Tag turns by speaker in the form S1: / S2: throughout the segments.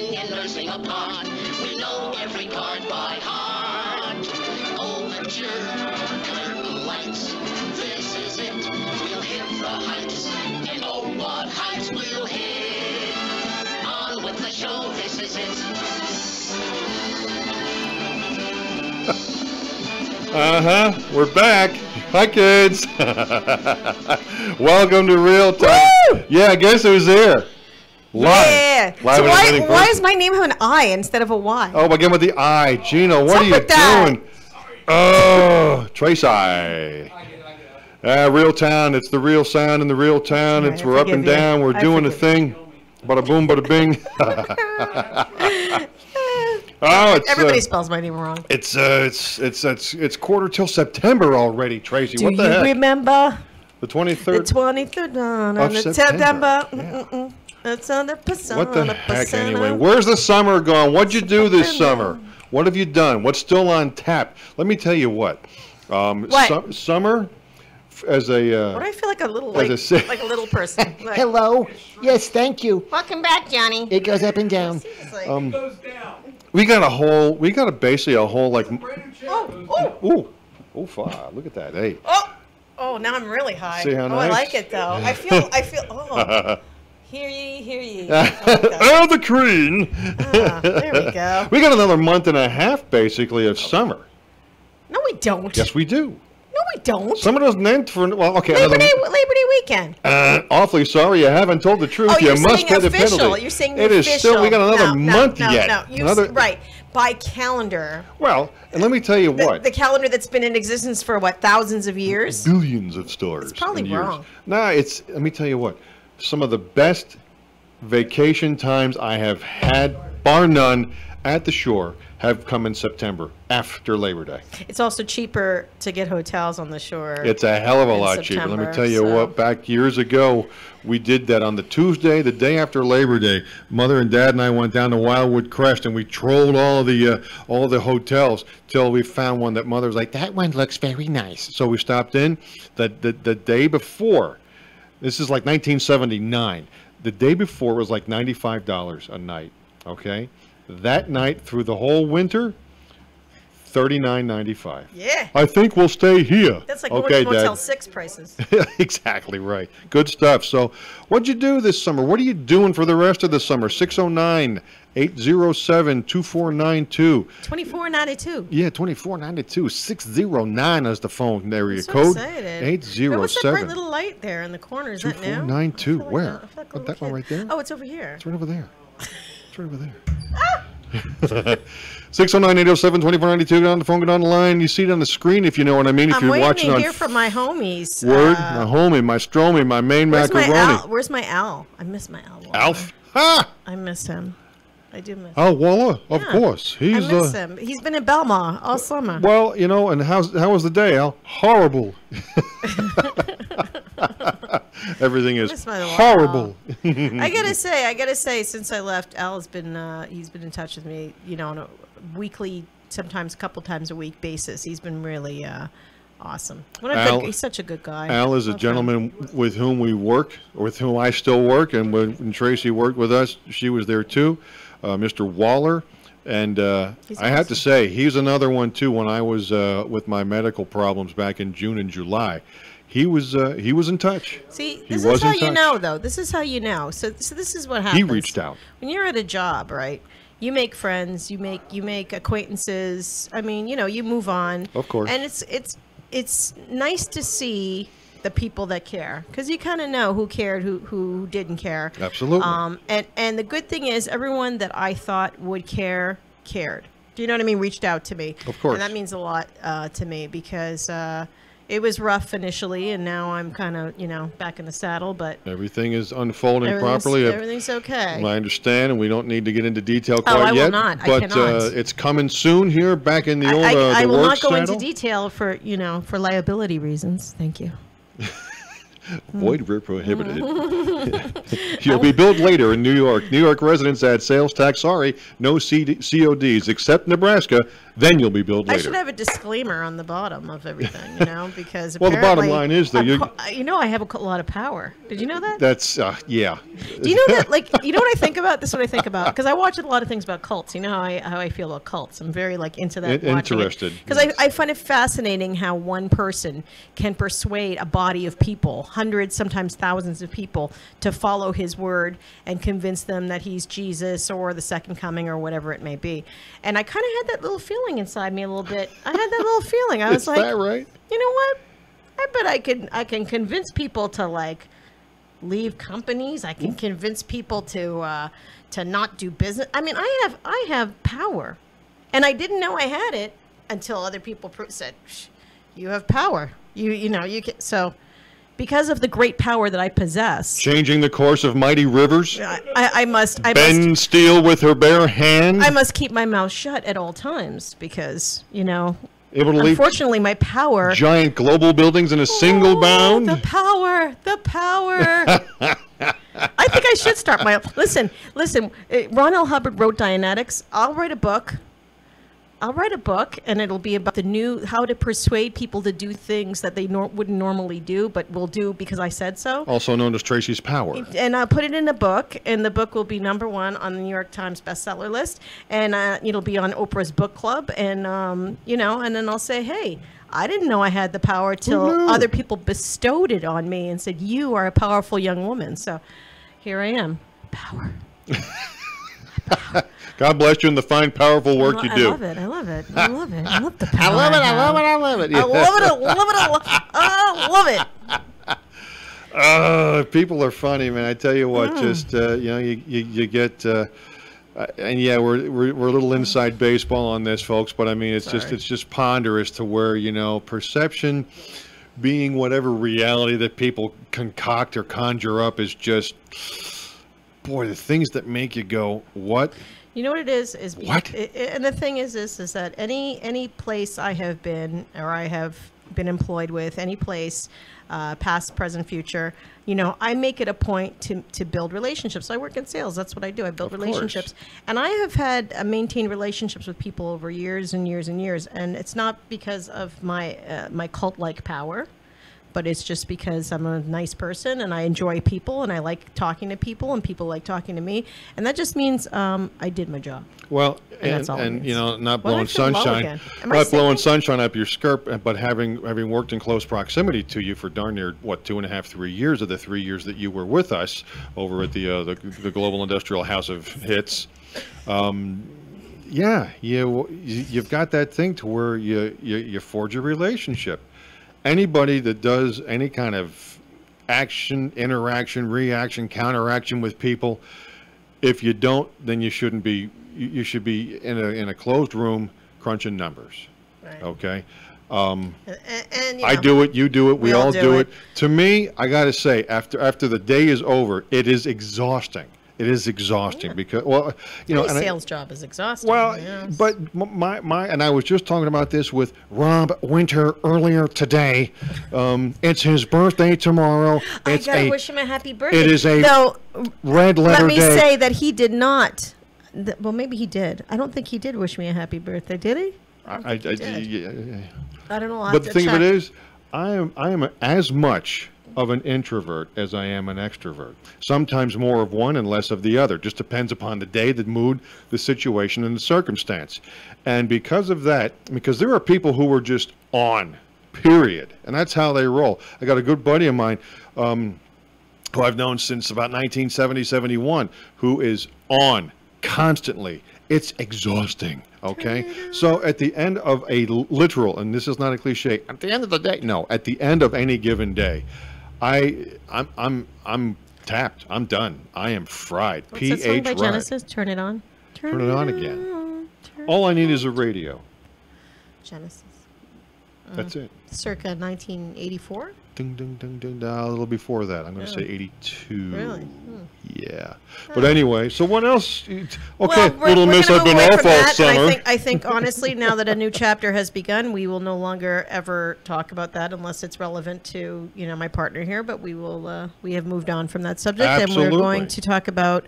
S1: sing and nursing a part. We know every card by heart. Oh, the curtain lights, this is it. We'll hit the heights, and oh, what heights we'll hit. On with the show, this is it.
S2: We're back. Hi, kids. Welcome to Real Time.
S3: Woo!
S2: Yeah, guess who's there? Live.
S3: Yeah.
S2: Live
S3: So
S2: and
S3: why does my name have an I instead of a Y?
S2: Oh, again with the I. Gino, what are you doing? Oh, TRACI. Real Town. It's the real sound in the real town.
S3: Right,
S2: it's we're up and down. We're doing a thing. Bada boom, bada bing. Oh,
S3: everybody spells my name wrong.
S2: It's quarter till September already, Tracy. What the heck?
S3: Do you remember
S2: the 23rd?
S3: The 23rd
S2: of September.
S3: Yeah. It's on the
S2: what the heck, anyway? Where's the summer gone? What'd you do this summer? What have you done? What's still on tap? Let me tell you what. Summer, as a.
S3: What I feel like a little like a little person. Like,
S4: hello. Yes, thank you.
S3: Welcome back, Johnny.
S4: It goes up and down.
S3: It goes down.
S2: We got basically a whole like. Oh, look at that, hey.
S3: Oh, now I'm really high.
S2: See how nice?
S3: I like it though. I feel. Oh. Hear ye.
S2: Oh, the Queen.
S3: There we go.
S2: We got another month and a half basically of summer.
S3: No, we don't.
S2: Yes, we do.
S3: No, we don't.
S2: Summer doesn't end for okay.
S3: Labor Day weekend.
S2: Awfully sorry, you haven't told the truth.
S3: Oh,
S2: you must pay the
S3: official.
S2: penalty.
S3: You're saying
S2: it
S3: official.
S2: Is still. We got another month yet.
S3: No, right. By calendar.
S2: Well, and let me tell you what.
S3: The calendar that's been in existence for what, thousands of years?
S2: Billions of stars.
S3: It's probably wrong.
S2: Nah, let me tell you what. Some of the best vacation times I have had, bar none, at the shore have come in September after Labor Day.
S3: It's also cheaper to get hotels on the shore.
S2: It's a hell of a lot cheaper. Let me tell you what, back years ago, we did that on the Tuesday, the day after Labor Day. Mother and Dad and I went down to Wildwood Crest and we trolled all the hotels till we found one that Mother was like, that one looks very nice. So we stopped in the day before. This is like 1979. The day before was like $95 a night, okay? That night through the whole winter, $39.95.
S3: Yeah.
S2: I think we'll stay here.
S3: That's like going to Motel 6 prices.
S2: Exactly right. Good stuff. So what'd you do this summer? What are you doing for the rest of the summer? 609-807-2492.
S3: 2492.
S2: Yeah, 2492. 609 is the phone area
S3: so
S2: code.
S3: Excited.
S2: 807.
S3: What's that bright little light there in the corner? Is that new?
S2: 2492. Where?
S3: Like
S2: that one right there?
S3: Oh, it's over here.
S2: It's right over there. It's right over there. 609-807-2492. Get on the phone, get on the line. You see it on the screen if you know what I mean. If you're watching on.
S3: I'm waiting to hear from my homies.
S2: Word, my homie, my Stromy, my main macaroni.
S3: Where's my Al? I miss my Al.
S2: Alf? Ha!
S3: I miss him. I do miss him.
S2: Al Waller, of course.
S3: I miss him. He's been in Belmont all summer.
S2: Well, you know, and how was the day, Al? Horrible. Everything is horrible.
S3: I gotta say, since I left, Al's been he's been in touch with me, you know, on a weekly, sometimes a couple times a week basis. He's been really awesome. He's such a good guy.
S2: Al is a gentleman with whom we work, or with whom I still work, and when Tracy worked with us, she was there too. Mr. Waller, and I have to say, he's another one too. When I was with my medical problems back in June and July, he was in touch.
S3: See, this is how you know, though. This is how you know. So this is what happens.
S2: He reached out.
S3: When you're at a job, right? You make friends. You make acquaintances. I mean, you know, you move on.
S2: Of course.
S3: And it's nice to see the people that care, because you kind of know who cared, who didn't care.
S2: Absolutely.
S3: And the good thing is, everyone that I thought would care cared. Do you know what I mean? Reached out to me.
S2: Of course.
S3: And that means a lot to me, because it was rough initially, and now I'm kind of, you know, back in the saddle. But
S2: everything is unfolding properly.
S3: Everything's okay.
S2: I understand, and we don't need to get into detail quite yet.
S3: I will not.
S2: But
S3: I cannot.
S2: it's coming soon here, back in the old
S3: I will not go
S2: saddle.
S3: into detail for liability reasons. Thank you.
S2: Void where prohibited. You'll be billed later in New York. New York residents add sales tax. Sorry, no CODs except Nebraska. Then you'll be billed
S3: I
S2: later.
S3: should have a disclaimer on the bottom of everything, you know, because
S2: Well, the bottom line is that
S3: you know, I have a lot of power. Did you know that?
S2: That's yeah.
S3: Do you know that? Like, you know what I think about? This is what I think about, because I watch a lot of things about cults. You know how I feel about cults. I'm very like into that.
S2: Interested.
S3: Because I find it fascinating how one person can persuade a body of people, hundreds, sometimes thousands of people, to follow his word and convince them that he's Jesus or the second coming or whatever it may be. And I kind of had that little feeling inside me a little bit. I had that little feeling. I was
S2: Is
S3: like,
S2: that right?
S3: You know what? I bet I can convince people to like leave companies. I can convince people to not do business. I mean, I have power, and I didn't know I had it until other people said, "You have power. You know you can." So, because of the great power that I possess,
S2: Changing the course of mighty rivers.
S3: I must
S2: Bend steel with her bare hand.
S3: I must keep my mouth shut at all times because, you know,
S2: Able to leave
S3: unfortunately my power.
S2: giant global buildings in a single bound.
S3: The power. I think I should start my. Listen. Ron L. Hubbard wrote Dianetics. I'll write a book, and it'll be about how to persuade people to do things that they wouldn't normally do, but will do because I said so.
S2: Also known as Tracy's Power.
S3: And I'll put it in a book, and the book will be #1 on the New York Times bestseller list, and it'll be on Oprah's book club, and you know, and then I'll say, hey, I didn't know I had the power till other people bestowed it on me and said, you are a powerful young woman. So here I am, power.
S2: God bless you in the fine, powerful work you do.
S3: I love it. I love it. I love it. I love the
S2: I
S3: power.
S2: love it. I love it. I love it.
S3: I love it.
S2: People are funny, man. I tell you what, just you know, you get, and yeah, we're a little inside baseball on this, folks. But I mean, it's just ponderous to where, you know, perception being whatever reality that people concoct or conjure up is just, boy, the things that make you go, what?
S3: You know what it is
S2: what?
S3: And the thing is that any place I have been, or I have been employed with, any place, past, present, future, you know, I make it a point to build relationships. So I work in sales. That's what I do. I build relationships. And I have had maintained relationships with people over years and years and years. And it's not because of my my cult-like power, but it's just because I'm a nice person and I enjoy people and I like talking to people and people like talking to me. And that just means I did my job.
S2: Well,
S3: and that's all it means.
S2: You know, not
S3: Well,
S2: blowing
S3: I feel low
S2: sunshine,
S3: again. Am I
S2: not blowing
S3: singing?
S2: sunshine up your skirt, but having worked in close proximity to you for darn near, what, 2.5, 3 years of the 3 years that you were with us over at the Global Industrial House of Hits. Yeah, you've got that thing to where you forge a relationship. Anybody that does any kind of action, interaction, reaction, counteraction with people, if you don't, then you shouldn't be. You should be in a closed room crunching numbers.
S3: Right.
S2: Okay.
S3: And you
S2: I
S3: know,
S2: do it. You do it. We all do it.
S3: it.
S2: To me, I got to say, after the day is over, it is exhausting. It is exhausting because, well, you know,
S3: any sales job is exhausting.
S2: well,
S3: yes.
S2: but my and I was just talking about this with Rob Winter earlier today. It's his birthday tomorrow.
S3: I gotta wish him a happy birthday.
S2: It is a
S3: Though,
S2: red letter
S3: let me
S2: day.
S3: say that he did not. Well, maybe he did. I don't think he did wish me a happy birthday. Did he?
S2: I
S3: did.
S2: yeah.
S3: I don't know. I'll
S2: But
S3: have
S2: the
S3: to
S2: thing of
S3: check.
S2: it is, I am as much of an introvert as I am an extrovert. Sometimes more of one and less of the other. Just depends upon the day, the mood, the situation, and the circumstance. And because of that, because there are people who were just on, period. And that's how they roll. I got a good buddy of mine who I've known since about 1970, 71, who is on constantly. It's exhausting. Okay, so at the end of a literal, and this is not a cliche, at the end of the day, no, at the end of any given day, I'm tapped. I'm done. I am fried.
S3: What's that song by
S2: right.
S3: Genesis? Turn it on.
S2: Turn it on again.
S3: Turn
S2: All I need
S3: it
S2: is a radio.
S3: Genesis.
S2: That's it.
S3: Circa 1984.
S2: Ding, ding, ding, ding, ding. A little before that. I'm going to say 82.
S3: Really?
S2: Yeah. But anyway, so what else? Okay,
S3: Well,
S2: Little Miss, I've been off all summer.
S3: I think honestly, now that a new chapter has begun, we will no longer ever talk about that unless it's relevant to my partner here. But we will. We have moved on from that subject,
S2: Absolutely.
S3: and we're going to talk about.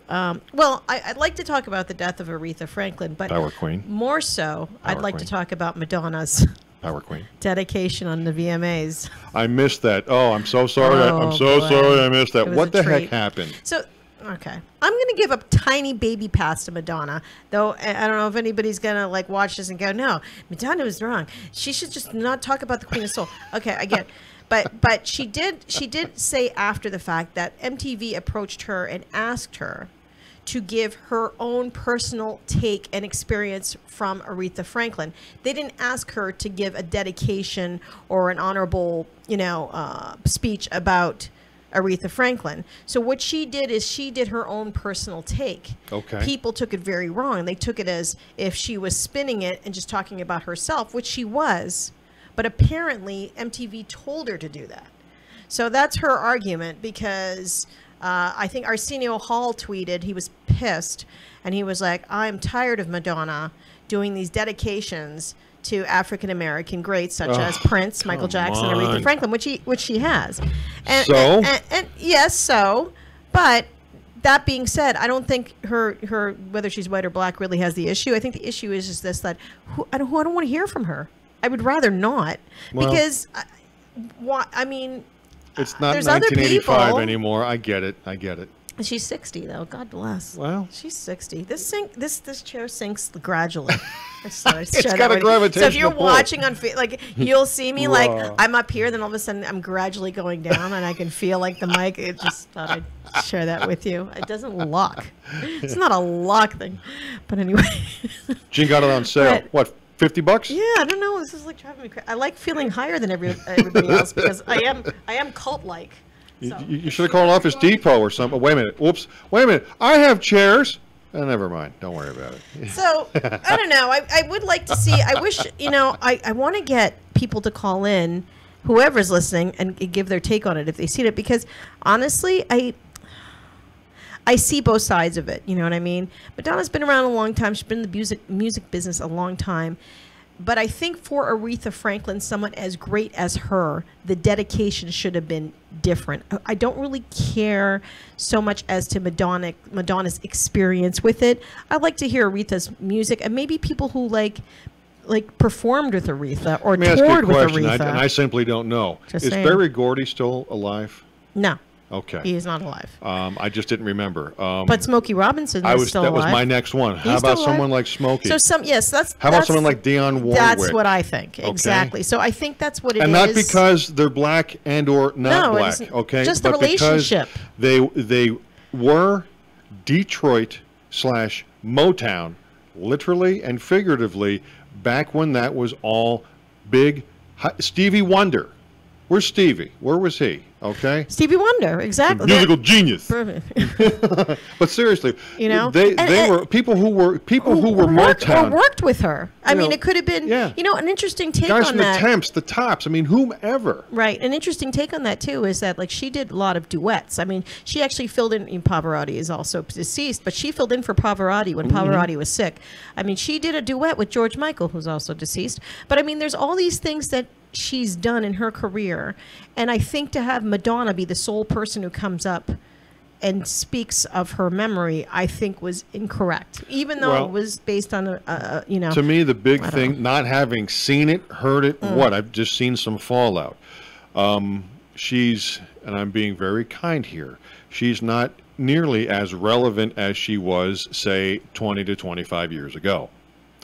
S3: Well, I'd like to talk about the death of Aretha Franklin, but
S2: Power Queen.
S3: More so, I'd like to
S2: Queen.
S3: talk about Madonna's
S2: Power Queen.
S3: dedication on the VMAs.
S2: I missed that. Oh, I'm so sorry. I'm so
S3: boy.
S2: sorry I missed that.
S3: It was
S2: What
S3: a
S2: the heck
S3: treat.
S2: happened?
S3: So, okay. I'm going to give a tiny baby pass to Madonna, though I don't know if anybody's going to like watch this and go, no, Madonna was wrong. She should just not talk about the Queen of Soul. Okay, I get it. But she did say after the fact that MTV approached her and asked her to give her own personal take and experience from Aretha Franklin. They didn't ask her to give a dedication or an honorable, speech about Aretha Franklin. So what she did is she did her own personal take.
S2: Okay.
S3: People took it very wrong. They took it as if she was spinning it and just talking about herself, which she was. But apparently MTV told her to do that. So that's her argument because I think Arsenio Hall tweeted, he was pissed, and he was like, I'm tired of Madonna doing these dedications to African-American greats such as Prince, Michael Jackson, and Aretha Franklin, which she has. And,
S2: So?
S3: And yes, so, but that being said, I don't think her whether she's white or black really has the issue. I think the issue is just this, that I don't want to hear from her. I would rather not,
S2: Well,
S3: because, I mean,
S2: It's not
S3: there's other
S2: 1985
S3: people.
S2: anymore. I get it.
S3: She's 60 though. God bless.
S2: Well,
S3: She's 60. This chair sinks gradually. It's got
S2: a gravitational
S3: So if you're
S2: pull.
S3: watching on you'll see me like
S2: Whoa.
S3: I'm up here, then all of a sudden I'm gradually going down, and I can feel like the mic. It just thought I'd share that with you. It doesn't lock. It's not a lock thing, but anyway.
S2: Jean got it on sale.
S3: But-
S2: What? $50?
S3: Yeah, I don't know. This is like driving me crazy. I like feeling higher than everybody else because I am cult-like. So.
S2: You should have called Office Depot or something. Wait a minute. Whoops. Wait a minute. I have chairs. Never mind. Don't worry about it.
S3: So, I don't know. I would like to see, I wish, I want to get people to call in, whoever's listening, and give their take on it if they see it. Because, honestly, I see both sides of it. You know what I mean? Madonna's been around a long time. She's been in the music business a long time. But I think for Aretha Franklin, someone as great as her, the dedication should have been different. I don't really care so much as to Madonna's experience with it. I like to hear Aretha's music, and maybe people who like performed with Aretha or
S2: Let me ask you a
S3: toured with
S2: question,
S3: Aretha.
S2: and I simply don't know.
S3: Just
S2: Is
S3: saying.
S2: Berry Gordy still alive?
S3: No,
S2: Okay.
S3: he is not alive.
S2: I just didn't remember.
S3: But Smokey Robinson is still
S2: that
S3: alive.
S2: was my next one. How
S3: He's
S2: about
S3: still
S2: someone
S3: alive.
S2: like Smokey?
S3: So
S2: How about someone like Dionne Warwick?
S3: That's what I think. Exactly. So I think that's what it is.
S2: And not because they're black and or not
S3: No, it
S2: black,
S3: isn't.
S2: okay?
S3: Just the
S2: but because
S3: relationship.
S2: they were Detroit / Motown, literally and figuratively, back when that was all big. Stevie Wonder. Where's Stevie? Where was he? Okay?
S3: Stevie Wonder, exactly.
S2: Musical genius.
S3: Perfect.
S2: But seriously,
S3: And
S2: were people who were
S3: worked,
S2: Motown.
S3: or worked with her. I
S2: You
S3: mean,
S2: know,
S3: it could have been,
S2: yeah.
S3: an interesting take
S2: Guys
S3: on
S2: from
S3: that.
S2: the Temps, the Tops. I mean, whomever.
S3: Right. An interesting take on that, too, is that, she did a lot of duets. I mean, she actually filled in Pavarotti is also deceased, but she filled in for Pavarotti when Pavarotti was sick. I mean, she did a duet with George Michael, who's also deceased. But, I mean, there's all these things that she's done in her career. And I think to have Madonna be the sole person who comes up and speaks of her memory, I think was incorrect, even though it was based on
S2: To me, the big thing, not having seen it, heard it, I've just seen some fallout. She's, and I'm being very kind here, she's not nearly as relevant as she was, say, 20 to 25 years ago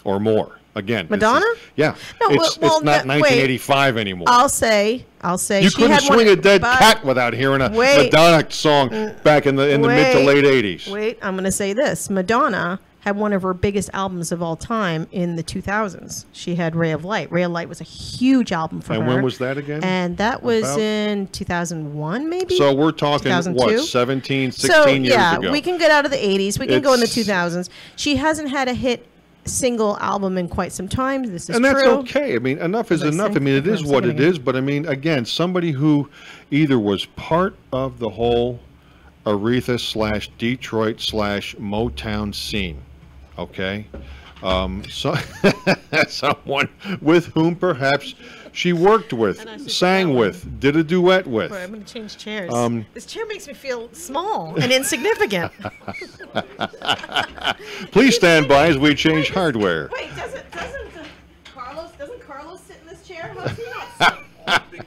S2: or more. Again,
S3: Madonna?
S2: Yeah.
S3: No,
S2: it's not 1985 anymore.
S3: I'll say
S2: You
S3: she
S2: couldn't
S3: had
S2: swing a dead
S3: but-
S2: cat without hearing a
S3: Wait.
S2: Madonna song back in the mid to late 80s.
S3: Wait, I'm going to say this. Madonna had one of her biggest albums of all time in the 2000s. She had Ray of Light. Ray of Light was a huge album for her.
S2: And when was that again?
S3: And that was
S2: About?
S3: in 2001, maybe?
S2: So we're talking,
S3: 2002?
S2: 17, 16
S3: so,
S2: years
S3: yeah,
S2: ago.
S3: we can get out of the 80s. We can go in the
S2: It's-
S3: 2000s. She hasn't had a hit single album in quite some time. This is
S2: and that's
S3: true.
S2: okay. I mean, enough is enough. I
S3: sing?
S2: mean, it
S3: Okay,
S2: is
S3: I'm
S2: what
S3: singing
S2: it
S3: again.
S2: is. But I mean, again, somebody who either was part of the whole Aretha / Detroit / Motown scene, okay? So someone with whom perhaps she worked with, sang with, did a duet with.
S3: Boy, I'm going to change chairs. This chair makes me feel small and insignificant.
S2: Please stand by as we change hardware.
S3: Wait, doesn't Carlos sit in this chair? How's he not sitting?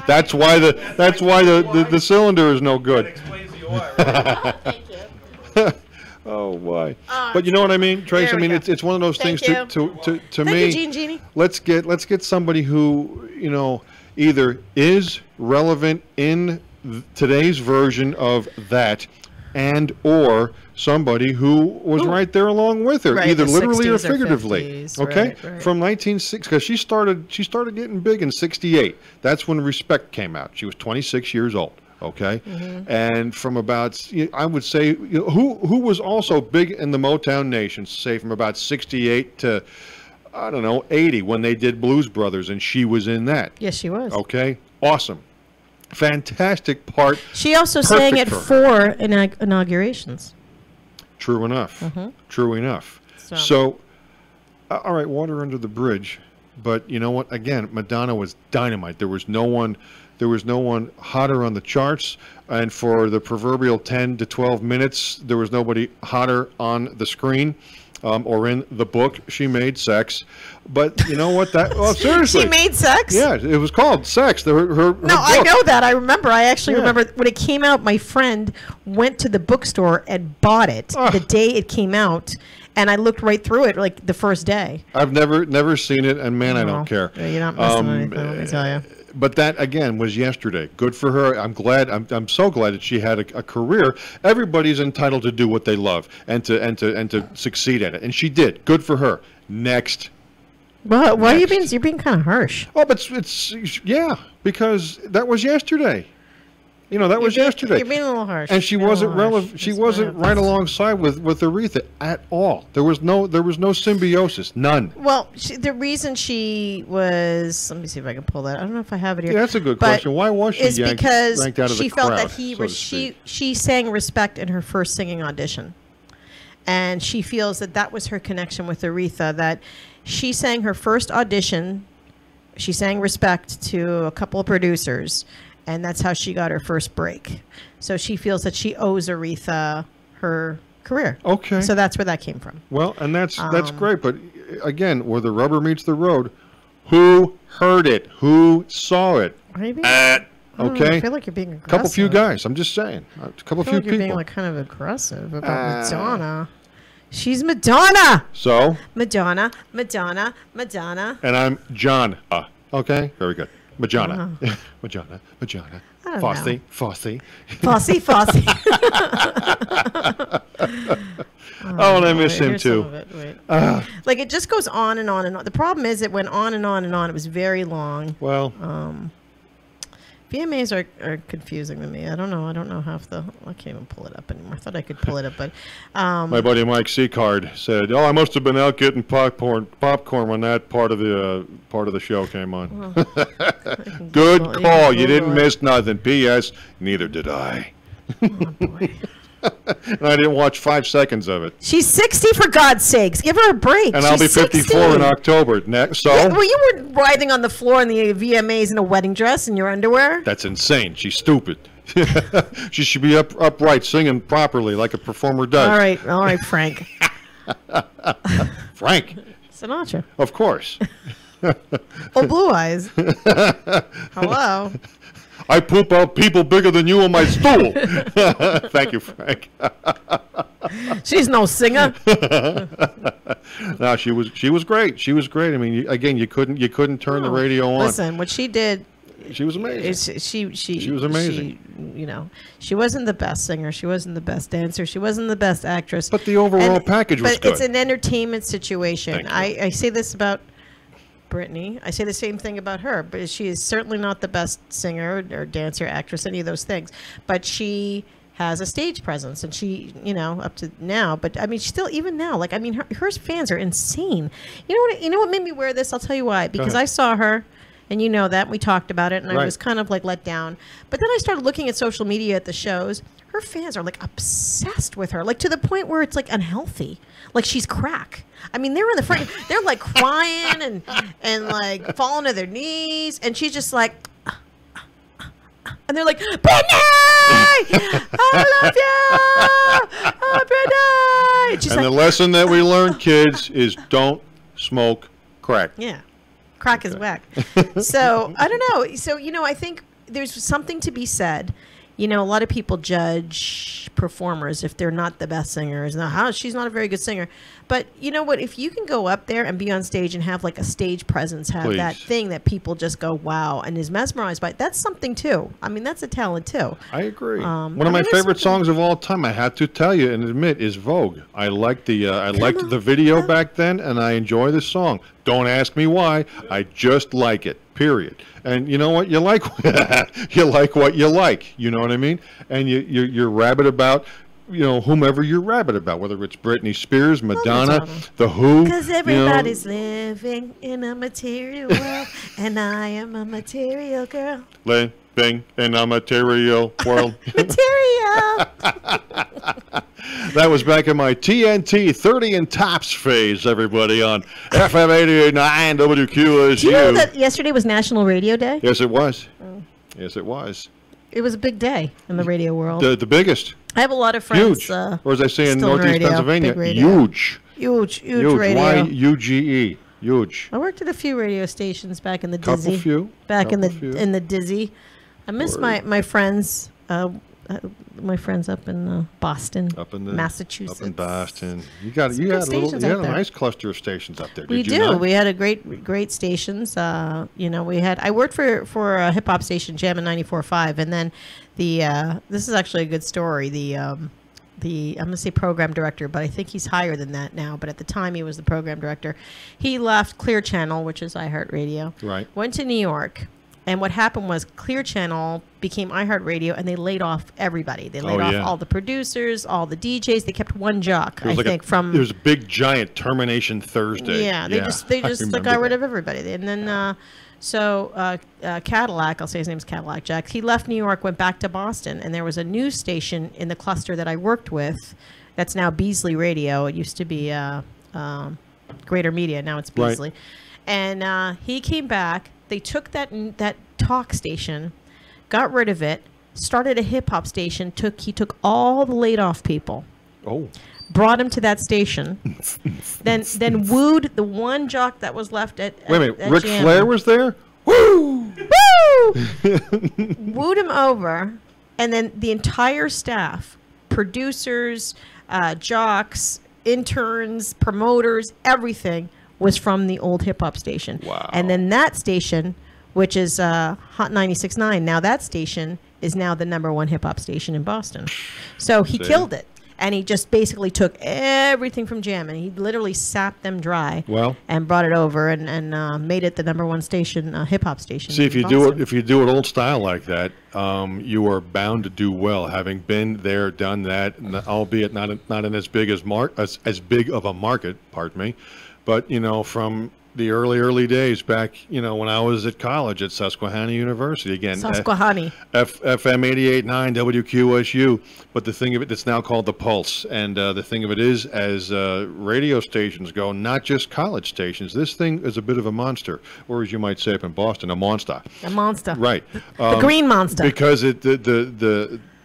S2: That's why the cylinder is no good.
S5: Explains the oil, right?
S3: Thank you.
S2: Oh boy! But you know what I mean, Trace.
S3: there
S2: I
S3: we
S2: mean,
S3: go.
S2: it's one of those
S3: Thank
S2: things to
S3: Thank
S2: me.
S3: you, Gene Genie.
S2: Let's get somebody who either is relevant in today's version of that, and or somebody who was right there along with her,
S3: Right,
S2: either
S3: the
S2: literally or
S3: 60s or
S2: figuratively.
S3: 50s,
S2: Okay,
S3: right.
S2: from 1960, because she started getting big in '68. That's when Respect came out. She was 26 years old. Okay, and from about, I would say, who was also big in the Motown Nation, say from about 68 to, I don't know, 80 when they did Blues Brothers, and she was in that.
S3: Yes, she was.
S2: Okay, awesome, fantastic part.
S3: She also
S2: Perfect
S3: sang at
S2: for
S3: 4 inaugurations.
S2: True enough. True enough. So, all right, water under the bridge, but you know what? Again, Madonna was dynamite. There was no one hotter on the charts, and for the proverbial 10 to 12 minutes, there was nobody hotter on the screen or in the book. She made sex, but you know what? Seriously,
S3: She made sex?
S2: Yeah, it was called Sex. Her
S3: No, I
S2: book.
S3: know that. I remember. I actually
S2: Yeah.
S3: remember when it came out, my friend went to the bookstore and bought it the day it came out. And I looked right through it like the first day.
S2: I've never seen it, and man, I don't care.
S3: Yeah, you're not missing anything, let me tell you.
S2: But that again was yesterday. Good for her. I'm glad. I'm so glad that she had a career. Everybody's entitled to do what they love and to succeed at it, and she did. Good for her. Next.
S3: Well, why are you
S2: Next.
S3: you're being kind of harsh?
S2: Oh, but it's because that was yesterday. That was yesterday.
S3: You're being a little harsh.
S2: And she
S3: You're a
S2: wasn't
S3: little harsh.
S2: relevant. She
S3: That's what
S2: wasn't
S3: happens.
S2: right alongside with Aretha at all. There was no symbiosis. None.
S3: Well, the reason she was, let me see if I can pull that. I don't know if I have it here.
S2: Yeah, that's a good
S3: but
S2: question. Why was she
S3: is
S2: yanked
S3: because
S2: out of
S3: she
S2: the
S3: felt
S2: crowd,
S3: that
S2: so to speak?
S3: she sang Respect in her first singing audition, and she feels that was her connection with Aretha. That she sang her first audition, she sang Respect to a couple of producers, and that's how she got her first break. So she feels that she owes Aretha her career.
S2: Okay.
S3: So that's where that came from.
S2: Well, and that's great, but again, where the rubber meets the road, who heard it? Who saw it?
S3: Maybe.
S2: Okay.
S3: I feel like you're being aggressive.
S2: Couple few guys. I'm just saying. A couple
S3: I feel
S2: few
S3: like you're being
S2: people.
S3: like kind of aggressive about Madonna. She's Madonna.
S2: So,
S3: Madonna.
S2: and I'm John. Okay, very good. Madonna. Madonna.
S3: don't
S2: Fosse.
S3: Fosse.
S2: Oh, and I miss him
S3: Here's some
S2: too.
S3: of it. Wait. Like it just goes on and on and on. The problem is it went on and on and on. It was very long.
S2: Well,
S3: VMAs are confusing to me. I don't know half the. I can't even pull it up anymore. I thought I could pull it up, but
S2: my buddy Mike Seacard said, "Oh, I must have been out getting popcorn when that part of the show came on." Good
S3: Google-
S2: call.
S3: you
S2: You
S3: can
S2: didn't
S3: Google it.
S2: miss nothing. P.S. Neither did I.
S3: Oh, boy.
S2: And I didn't watch 5 seconds of it.
S3: She's 60 for God's sakes. Give her a break.
S2: And I'll be
S3: She's
S2: 54 in
S3: 60.
S2: October. So
S3: Yeah, well, you were writhing on the floor in the VMAs in a wedding dress in your underwear.
S2: that's insane. She's stupid. She should be upright, singing properly like a performer does.
S3: All right, Frank.
S2: Frank,
S3: Sinatra.
S2: of course.
S3: Oh, Blue Eyes. Hello.
S2: I poop out people bigger than you on my stool. Thank you, Frank.
S3: She's no singer.
S2: No, she was great. She was great. I mean, again, you couldn't turn the radio on.
S3: Listen, what she did.
S2: She was amazing.
S3: She
S2: was amazing.
S3: She wasn't the best singer. She wasn't the best dancer. She wasn't the best actress.
S2: But the overall package was
S3: But it's
S2: good.
S3: an entertainment situation.
S2: Thank you.
S3: I say this about Britney. I say the same thing about her, but she is certainly not the best singer or dancer, actress, any of those things. But she has a stage presence, and she, up to now, but I mean, still, even now, like, I mean, her fans are insane. You know what made me wear this? I'll tell you why. Because I saw her, and you know that, we talked about it, and I was kind of like let down. But then I started looking at social media at the shows. Her fans are like obsessed with her, like to the point where it's like unhealthy. Like she's crack. I mean, they're in the front, they're like crying and like falling to their knees, and she's just like, and they're like, Brittany, I love you, oh, Brittany.
S2: And the lesson that we learn, kids, is don't smoke crack.
S3: Yeah, crack is whack. So I don't know. So I think there's something to be said. A lot of people judge performers if they're not the best singers. Now, she's not a very good singer. But you know what? If you can go up there and be on stage and have like a stage presence, have that thing that people just go, wow, and is mesmerized by, that's something too. I mean, that's a talent too.
S2: I agree. One of my favorite songs of all time, I have to tell you and admit, is Vogue. I liked the video back then, and I enjoy the song. Don't ask me why. I just like it. Period. And you know what? You like you like what you like. You know what I mean? And you're rabid about whomever you're rabid about, whether it's Britney Spears, Madonna, The Who.
S3: Because everybody's living in a material world, and I am a material girl.
S2: Living in a material world.
S3: Material.
S2: That was back in my TNT 30 and tops phase, everybody, on FM 88.9 WQSU.
S3: Do you know that yesterday was National Radio Day?
S2: Yes, it was. Oh. Yes, it was.
S3: It was a big day in the radio world.
S2: The biggest.
S3: I have a lot of friends.
S2: Huge. Or as I say in Northeast Pennsylvania, huge.
S3: Huge radio.
S2: Y-U-G-E. Huge.
S3: I worked at a few radio stations back in the Dizzy.
S2: Couple
S3: In the Dizzy. I miss my friends. My friends up in Boston, Massachusetts.
S2: Up in Boston. You had a nice cluster of stations up there.
S3: We do. We had a great stations. I worked for a hip hop station, Jam in 94.5, and then this is actually a good story. I'm going to say program director, but I think he's higher than that now. But at the time, he was the program director. He left Clear Channel, which is iHeartRadio.
S2: Right.
S3: Went to New York. And what happened was Clear Channel became iHeartRadio, and they laid off everybody. They laid off all the producers, all the DJs. They kept one jock, I think. There
S2: was a big, giant termination Thursday.
S3: Yeah, they just got rid of everybody. And then Cadillac, I'll say his name's Cadillac Jack. He left New York, went back to Boston, and there was a news station in the cluster that I worked with. That's now Beasley Radio. It used to be Greater Media. Now it's Beasley. Right. And he came back. They took that talk station, got rid of it, started a hip hop station. He took all the laid off people.
S2: Oh.
S3: Brought him to that station. then wooed the one jock that was left at
S2: Wait a minute,
S3: at
S2: Ric Flair was there? Woo!
S3: Woo! Wooed him over, and then the entire staff, producers, jocks, interns, promoters, everything was from the old hip-hop station.
S2: Wow.
S3: And then that station, which is Hot 96.9, now that station is now the #1 hip-hop station in Boston. So he killed it. And he just basically took everything from Jam, and he literally sapped them dry and brought it over and made it the #1 station, hip-hop station.
S2: See, if you do it old style like that, you are bound to do well. Having been there, done that, albeit not in as big as big of a market, pardon me. But, from the early days back, when I was at college at Susquehanna University, again,
S3: Susquehanna.
S2: FM 88.9 WQSU, but the thing of it that's now called the Pulse. And the thing of it is, as radio stations go, not just college stations, this thing is a bit of a monster, or as you might say up in Boston, a monster.
S3: A monster.
S2: Right.
S3: The green monster.
S2: Because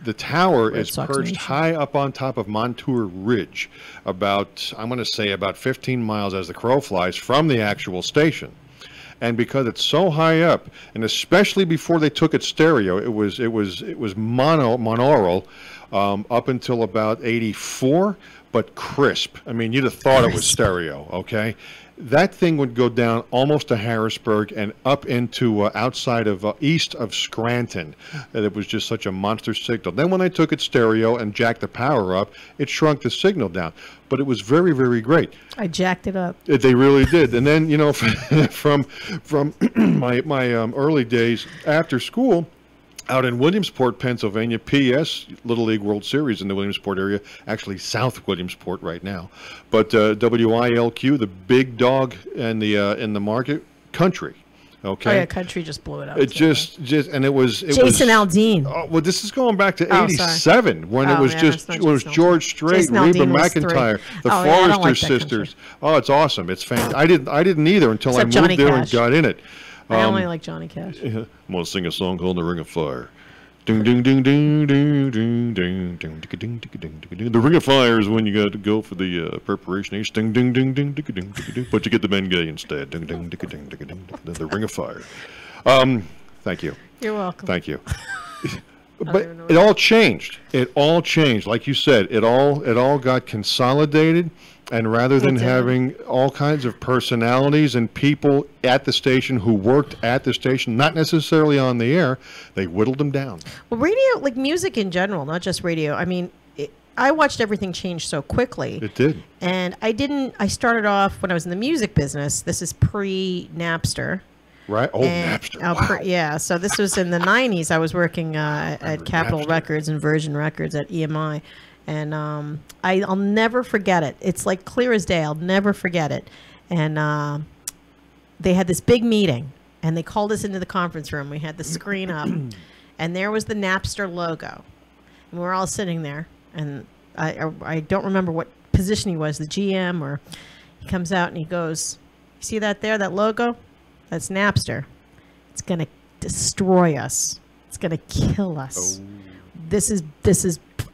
S2: the tower is perched high up on top of Montour Ridge, about 15 miles as the crow flies from the actual station. And because it's so high up, and especially before they took it stereo, it was monaural up until about 84, but crisp. I mean, you'd have thought it was stereo, okay? That thing would go down almost to Harrisburg and up into outside of east of Scranton. And it was just such a monster signal. Then when they took it stereo and jacked the power up, it shrunk the signal down. But it was very, very great.
S3: I jacked it up.
S2: They really did. And then, from my early days after school, out in Williamsport, Pennsylvania. P.S. Little League World Series in the Williamsport area, actually South Williamsport right now. But WILQ, the big dog in the market, country. Okay.
S3: Oh yeah, country just blew it up.
S2: It just and it was
S3: Jason Aldean.
S2: Oh, well, this is going back to '87 when it was George Strait,
S3: Jason
S2: Reba
S3: Aldean was
S2: McEntire, the
S3: Oh, yeah, I don't
S2: Forrester
S3: like that
S2: sisters. Oh, it's awesome. It's fantastic. I didn't either until
S3: Except
S2: I moved
S3: Johnny
S2: there
S3: Cash.
S2: and got in it.
S3: I only like Johnny Cash.
S2: I'm gonna sing a song called "The Ring of Fire." Ding ding ding ding ding ding ding ding ding ding ding. The Ring of Fire is when you got to go for the preparation. Ding ding ding ding ding ding ding. But you get the Bengay instead. Ding ding ding ding ding ding. The Ring of Fire. Thank you.
S3: You're welcome.
S2: Thank you. But it all changed. It all changed. Like you said, it all got consolidated. And rather than having all kinds of personalities and people at the station who worked at the station, not necessarily on the air, they whittled them down.
S3: Well, radio, like music in general, not just radio. I mean, I watched everything change so quickly.
S2: It did.
S3: And I started off when I was in the music business. This is pre-Napster.
S2: Right? Oh, Napster. Wow.
S3: Yeah. So this was in the 90s. I was working at Capitol Records and Virgin Records at EMI. And I'll never forget it. It's like clear as day. I'll never forget it. And they had this big meeting, and they called us into the conference room. We had the screen up, and there was the Napster logo. And we were all sitting there, and I don't remember what position he was, the GM, or he comes out and he goes, "You see that there, that logo? That's Napster. It's going to destroy us. It's going to kill us. This is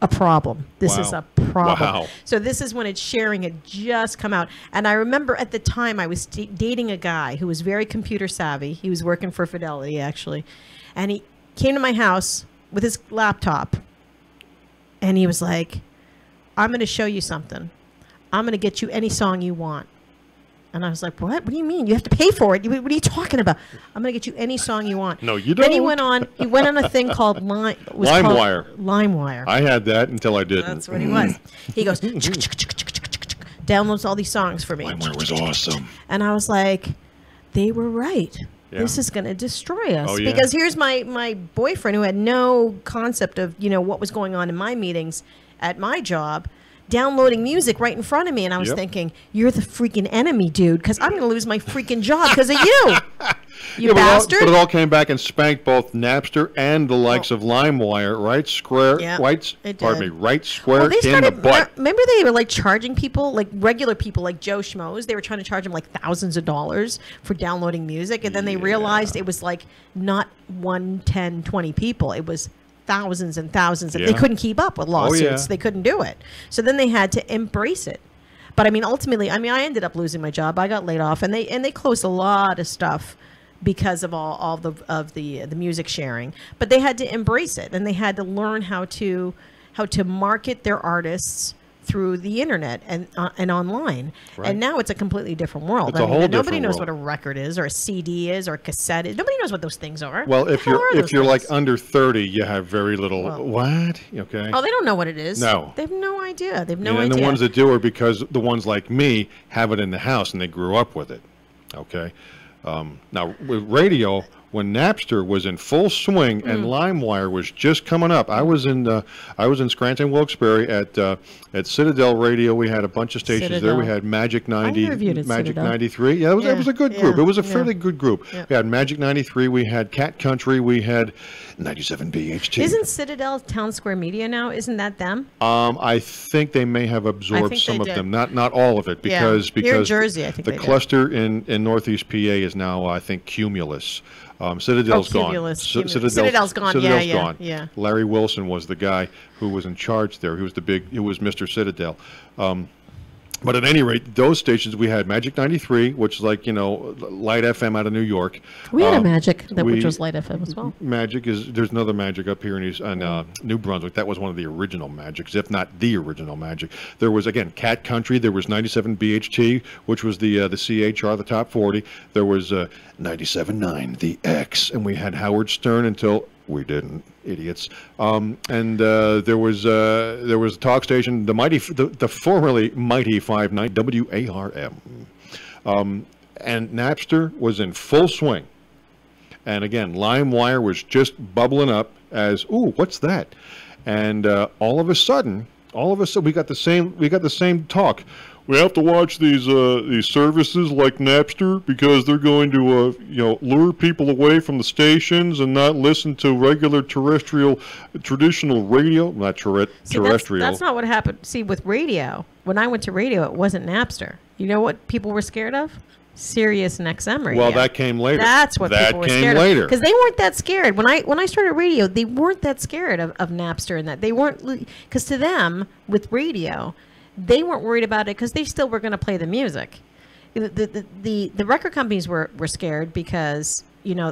S3: a problem. This is a problem."
S2: Wow.
S3: So this is when its sharing had just come out. And I remember at the time I was dating a guy who was very computer savvy. He was working for Fidelity, actually. And he came to my house with his laptop. And he was like, "I'm going to show you something. I'm going to get you any song you want." And I was like, "What? What do you mean? You have to pay for it? What are you talking about?" "I'm going to get you any song you want."
S2: No, you don't.
S3: Then he went on a thing called
S2: LimeWire.
S3: LimeWire.
S2: I had that until I didn't.
S3: That's what he was. He goes, downloads all these songs for me.
S2: LimeWire was awesome.
S3: And I was like, they were right.
S2: Yeah.
S3: This is going to destroy us.
S2: Oh, yeah.
S3: Because here's my boyfriend who had no concept of, what was going on in my meetings at my job, downloading music right in front of me. And I was thinking, you're the freaking enemy, dude, because I'm going to lose my freaking job because of you. You bastard.
S2: But it all came back and spanked both Napster and the likes of LimeWire, right? Square, right square in the butt.
S3: Remember they were like charging people, like regular people, like Joe Schmoes. They were trying to charge them like thousands of dollars for downloading music. And then they realized it was like not 1, 10, 20 people. It was thousands and thousands. They couldn't keep up with lawsuits. They couldn't do it. So then they had to embrace it. But I mean, ultimately, I ended up losing my job. I got laid off, and they closed a lot of stuff because of all the music sharing. But they had to embrace it, and they had to learn how to market their artists through the internet and online. Right. And now it's a completely different world.
S2: It's a whole different
S3: nobody knows
S2: world.
S3: what a record is, or a CD is, or a cassette is. Nobody knows what those things are.
S2: Well, if you're like under 30, you have very little. What? Okay.
S3: Oh, they don't know what it is.
S2: No.
S3: They have no idea. They have no idea.
S2: And the ones that do are because the ones like me have it in the house and they grew up with it. Okay. Now with radio, when Napster was in full swing and LimeWire was just coming up, I was in Scranton, Wilkes-Barre at Citadel Radio. We had a bunch of stations there. We had Magic 90, Magic 93. Yeah, it was a good group. It was a fairly good group. Yeah. We had Magic 93. We had Cat Country. We had 97 BHT.
S3: Isn't Citadel Town Square Media now? Isn't that them?
S2: I think they may have absorbed some of them, not all of it, because
S3: here in Jersey, I think
S2: the cluster in Northeast PA is now, I think, Cumulus. Citadel's gone.
S3: Citadel's gone. Yeah.
S2: Larry Wilson was the guy who was in charge there. He was Mr. Citadel. But at any rate, those stations, we had Magic 93, which is like, Light FM out of New York.
S3: We had a Magic, which was Light FM as well.
S2: There's another Magic up here in New Brunswick. That was one of the original Magics, if not the original Magic. There was, again, Cat Country. There was 97 BHT, which was the CHR, the top 40. There was 97.9, the X. And we had Howard Stern until we didn't. Idiots. And there was a talk station, the formerly mighty 590 WARM. And Napster was in full swing. And again, LimeWire was just bubbling up as, ooh, what's that? And all of a sudden, we got the same talk. We have to watch these services like Napster because they're going to lure people away from the stations and not listen to regular traditional radio. Not terrestrial.
S3: That's not what happened. See, with radio, when I went to radio, it wasn't Napster. You know what people were scared of? Sirius and XM radio.
S2: Well, that came later.
S3: That's what people were scared
S2: later.
S3: of. Because they weren't that scared. When I started radio, they weren't that scared of Napster and that. They weren't, because to them, with radio, they weren't worried about it because they still were going to play the music. The record companies were scared because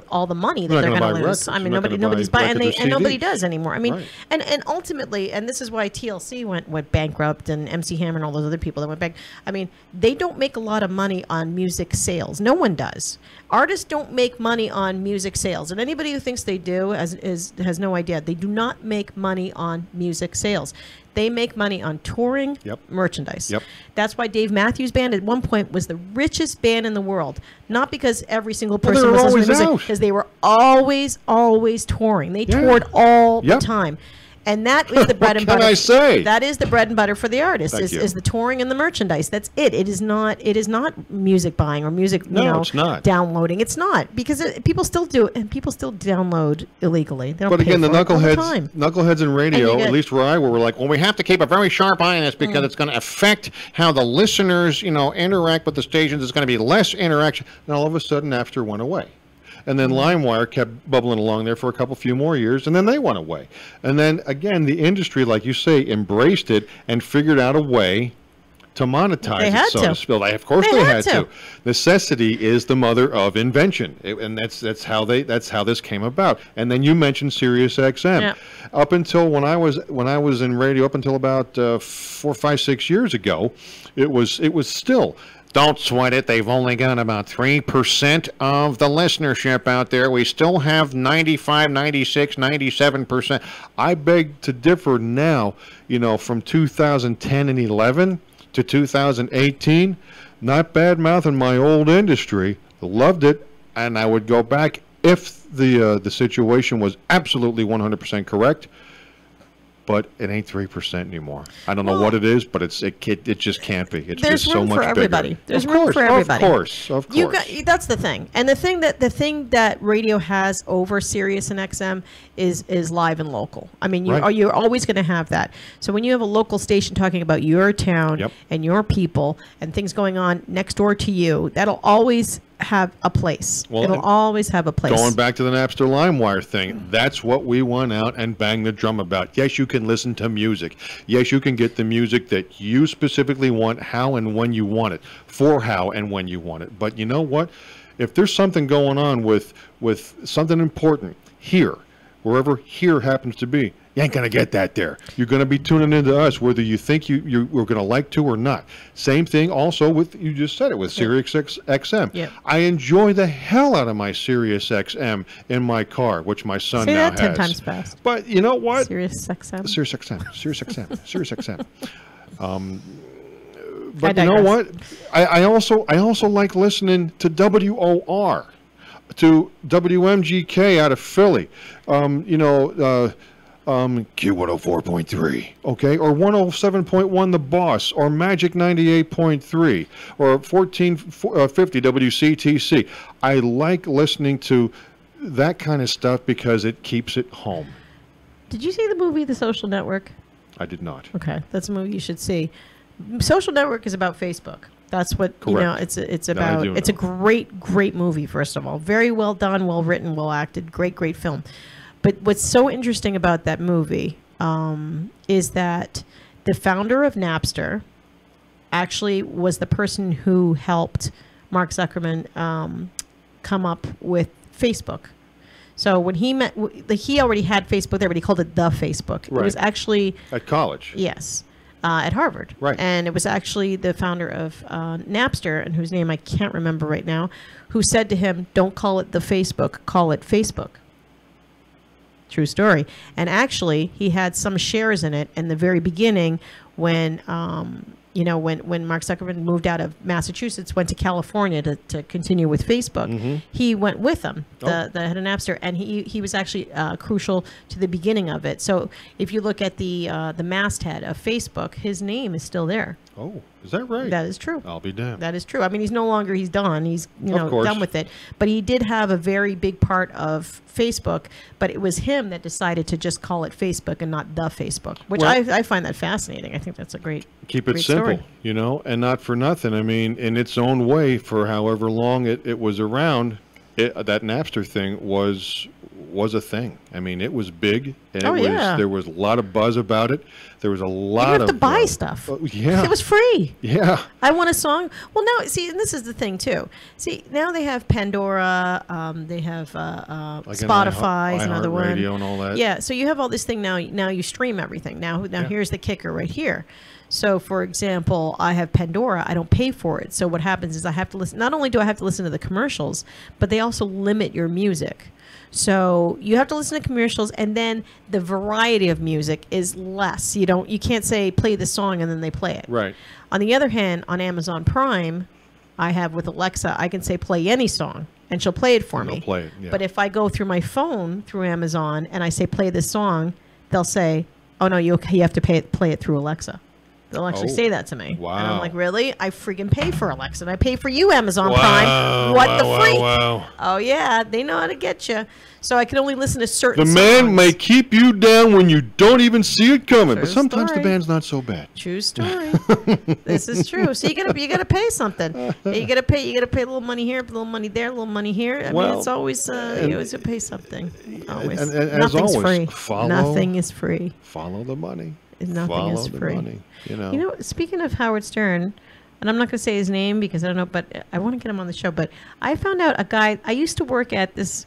S3: all the money that they're going to lose.
S2: Records.
S3: I mean, nobody's buying, and nobody does anymore. I mean, right. and ultimately, and this is why TLC went bankrupt, and MC Hammer and all those other people that went back. I mean, they don't make a lot of money on music sales. No one does. Artists don't make money on music sales, and anybody who thinks they do has no idea. They do not make money on music sales. They make money on touring, merchandise. Yep. That's why Dave Matthews Band at one point was the richest band in the world. Not because every single person was listening to music, because they were always touring. They toured all the time. And that is the bread and butter.
S2: What can I say?
S3: That is the bread and butter for the artist. Is the touring and the merchandise. That's it. It is not music buying or music
S2: it's not.
S3: Downloading. It's not, because people still do, and people still download illegally. They don't
S2: but again,
S3: pay
S2: the
S3: for it all the time.
S2: knuckleheads in radio, at least where I were like, well, we have to keep a very sharp eye on this because it's going to affect how the listeners, interact with the stations. There's going to be less interaction. And all of a sudden, Napster went away. And then LimeWire kept bubbling along there for a few more years, and then they went away. And then, again, the industry, like you say, embraced it and figured out a way to monetize it, so to speak. Of course they had to. Necessity is the mother of invention, and that's how this came about. And then you mentioned Sirius XM. Yeah. Up until when I was in radio, up until about 4, 5, 6 years ago, it was still. Don't sweat it. They've only got about 3% of the listenership out there. We still have 95, 96, 97%. I beg to differ now, from 2010 and 11 to 2018. Not bad mouthing my old industry. Loved it, and I would go back if the situation was absolutely 100% correct. But it ain't 3% anymore. I don't know what it is, but it just can't be. It's just so much bigger. There's room for everybody.
S3: There's room for everybody.
S2: Of course.
S3: That's the thing. And the thing that radio has over Sirius and XM is live and local. I mean, you're always going to have that. So when you have a local station talking about your town and your people and things going on next door to you, that'll always have a place. Well, it'll always have a place.
S2: Going back to the Napster LimeWire thing, that's what we went out and banged the drum about. Yes, you can listen to music. Yes, you can get the music that you specifically want, how and when you want it, for how and when you want it. But you know what? If there's something going on with something important here, wherever here happens to be, you ain't going to get that there. You're going to be tuning into us, whether you think you're going to like to or not. Same thing also with, you just said it, with Sirius XM.
S3: Yeah.
S2: I enjoy the hell out of my Sirius XM in my car, which my son now has.
S3: Say that 10 times fast.
S2: But you know what?
S3: Sirius XM.
S2: Sirius XM. Sirius XM. Sirius XM. But you know what? I also like listening to WOR, to WMGK out of Philly. Q104.3, okay, or 107.1 The Boss, or Magic 98.3, or 1450 WCTC. I like listening to that kind of stuff because it keeps it home.
S3: Did you see the movie The Social Network?
S2: I did not.
S3: Okay, that's a movie you should see. Social Network is about Facebook. That's what it's about. It's a great movie. First of all, very well done, well written, well acted. Great film. But what's so interesting about that movie is that the founder of Napster actually was the person who helped Mark Zuckerman come up with Facebook. So when he met, he already had Facebook there, but he called it the Facebook. Right. It was actually
S2: at college.
S3: Yes, at Harvard.
S2: Right.
S3: And it was actually the founder of Napster, and whose name I can't remember right now, who said to him, "Don't call it the Facebook, call it Facebook." True story. And actually, he had some shares in it in the very beginning when you know, when Mark Zuckerberg moved out of Massachusetts, went to California to continue with Facebook, he went with them, the head of Napster, and he was actually crucial to the beginning of it. So if you look at the masthead of Facebook, his name is still there.
S2: Oh, is that right?
S3: That is true.
S2: I'll be damned.
S3: That is true. I mean, he's done. He's,
S2: Of course.
S3: done with it. But he did have a very big part of Facebook, but it was him that decided to just call it Facebook and not the Facebook, which I find that fascinating. I think that's a great
S2: Keep it
S3: great
S2: simple,
S3: story.
S2: you know, and not for nothing. I mean, in its own way, for however long it was around, that Napster thing was a thing. I mean, it was big, and there was a lot of buzz about it. There was a lot
S3: you
S2: of
S3: have to buy stuff.
S2: Yeah,
S3: it was free.
S2: Yeah,
S3: I want a song. Well, now see, and this is the thing too. See, now they have Pandora. They have
S2: like
S3: Spotify is another one.
S2: Radio and all that.
S3: Yeah, so you have all this thing now. Now you stream everything. Now here's the kicker right here. So, for example, I have Pandora. I don't pay for it. So what happens is I have to listen. Not only do I have to listen to the commercials, but they also limit your music. So you have to listen to commercials, and then the variety of music is less. You can't say play this song and then they play it.
S2: Right.
S3: On the other hand, on Amazon Prime, I have with Alexa, I can say play any song, and she'll play it for me.
S2: Play it. Yeah.
S3: But if I go through my phone through Amazon and I say play this song, they'll say, oh no, you have to play it through Alexa. They'll actually say that to me.
S2: Wow.
S3: And I'm like, really? I freaking pay for Alexa. And I pay for you, Amazon
S2: Wow,
S3: Prime. What the freak?
S2: Wow.
S3: Oh, yeah. They know how to get you. So I can only listen to certain
S2: The
S3: songs.
S2: man may keep you down when you don't even see it coming, but
S3: True
S2: sometimes
S3: story.
S2: the band's not so bad.
S3: True story. This is true. So you gotta pay something. You gotta pay a little money here, a little money there, a little money here. I mean, it's always you always gotta pay something. Always.
S2: And
S3: Nothing's
S2: as always,
S3: free. Nothing is free.
S2: Follow the money.
S3: Nothing is free.
S2: Money, you know.
S3: You know, speaking of Howard Stern, and I'm not going to say his name because I don't know, but I want to get him on the show. But I found out a guy, I used to work at this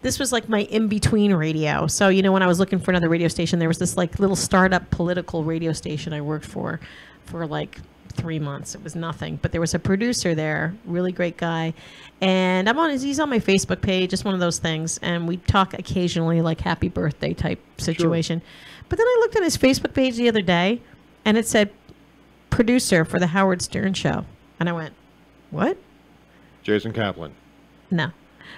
S3: was like my in-between radio. So, you know, when I was looking for another radio station, there was this like little startup political radio station I worked for like 3 months. It was nothing. But there was a producer there, really great guy. And he's on my Facebook page, just one of those things. And we talk occasionally, like happy birthday type situation. Sure. But then I looked at his Facebook page the other day, and it said, producer for the Howard Stern Show. And I went, what?
S2: Jason Kaplan.
S3: No.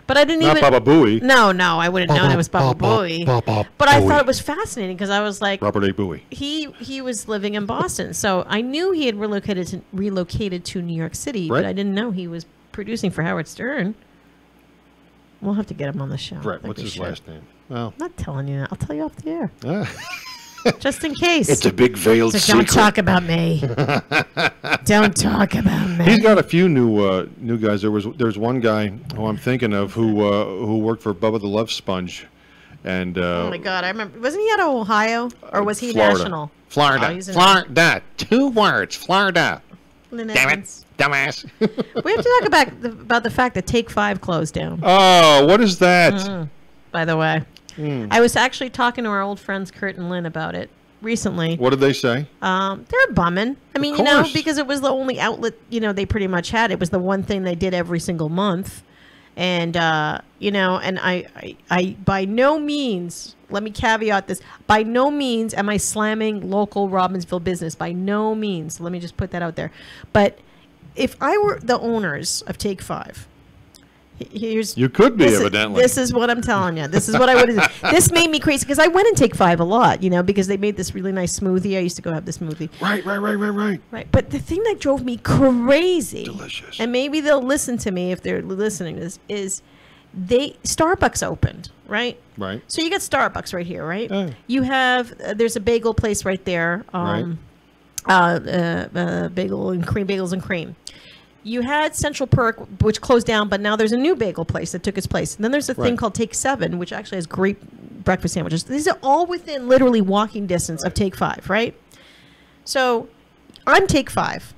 S3: But I didn't
S2: Not
S3: even...
S2: Baba Booey.
S3: No, I wouldn't know it was Baba Booey. But I thought it was fascinating because I was like...
S2: Robert A. Booey.
S3: He was living in Boston. So I knew he had relocated to New York City,
S2: right.
S3: But I didn't know he was producing for Howard Stern. We'll have to get him on the show.
S2: Brett, what's his last name? Well,
S3: I'm not telling you that. I'll tell you off the air. Just in case.
S2: It's a big veiled secret.
S3: Don't talk about me. Don't talk about me.
S2: He's got a few new guys. There's one guy who I'm thinking of who worked for Bubba the Love Sponge, and
S3: oh my God, I remember. Wasn't he out of Ohio or was he
S2: Florida.
S3: national?
S2: Florida.
S3: Oh,
S2: Florida. 2 words. Florida.
S3: Damn
S2: it, dumbass.
S3: We have to talk about the fact that Take 5 closed down.
S2: Oh, what is that?
S3: By the way. I was actually talking to our old friends Kurt and Lynn about it recently.
S2: What did they say?
S3: They're bumming. I mean, you know, because it was the only outlet, you know, they pretty much had. It was the one thing they did every single month. And, you know, and I by no means, let me caveat this, by no means am I slamming local Robbinsville business. By no means. Let me just put that out there. But if I were the owners of Take 5,
S2: you could be, evidently.
S3: This is what I'm telling you. This is what I would have done. This made me crazy because I went and Take 5 a lot, you know, because they made this really nice smoothie. I used to go have the smoothie. Right. But the thing that drove me crazy,
S2: delicious,
S3: and maybe they'll listen to me if they're listening to this, is Starbucks opened, right?
S2: Right.
S3: So you got Starbucks right here, right? You have, there's a bagel place right there. Bagel and cream, bagels and cream. You had Central Perk, which closed down, but now there's a new bagel place that took its place. And then there's a thing called Take 7, which actually has great breakfast sandwiches. These are all within literally walking distance of Take 5, right? So I'm Take 5.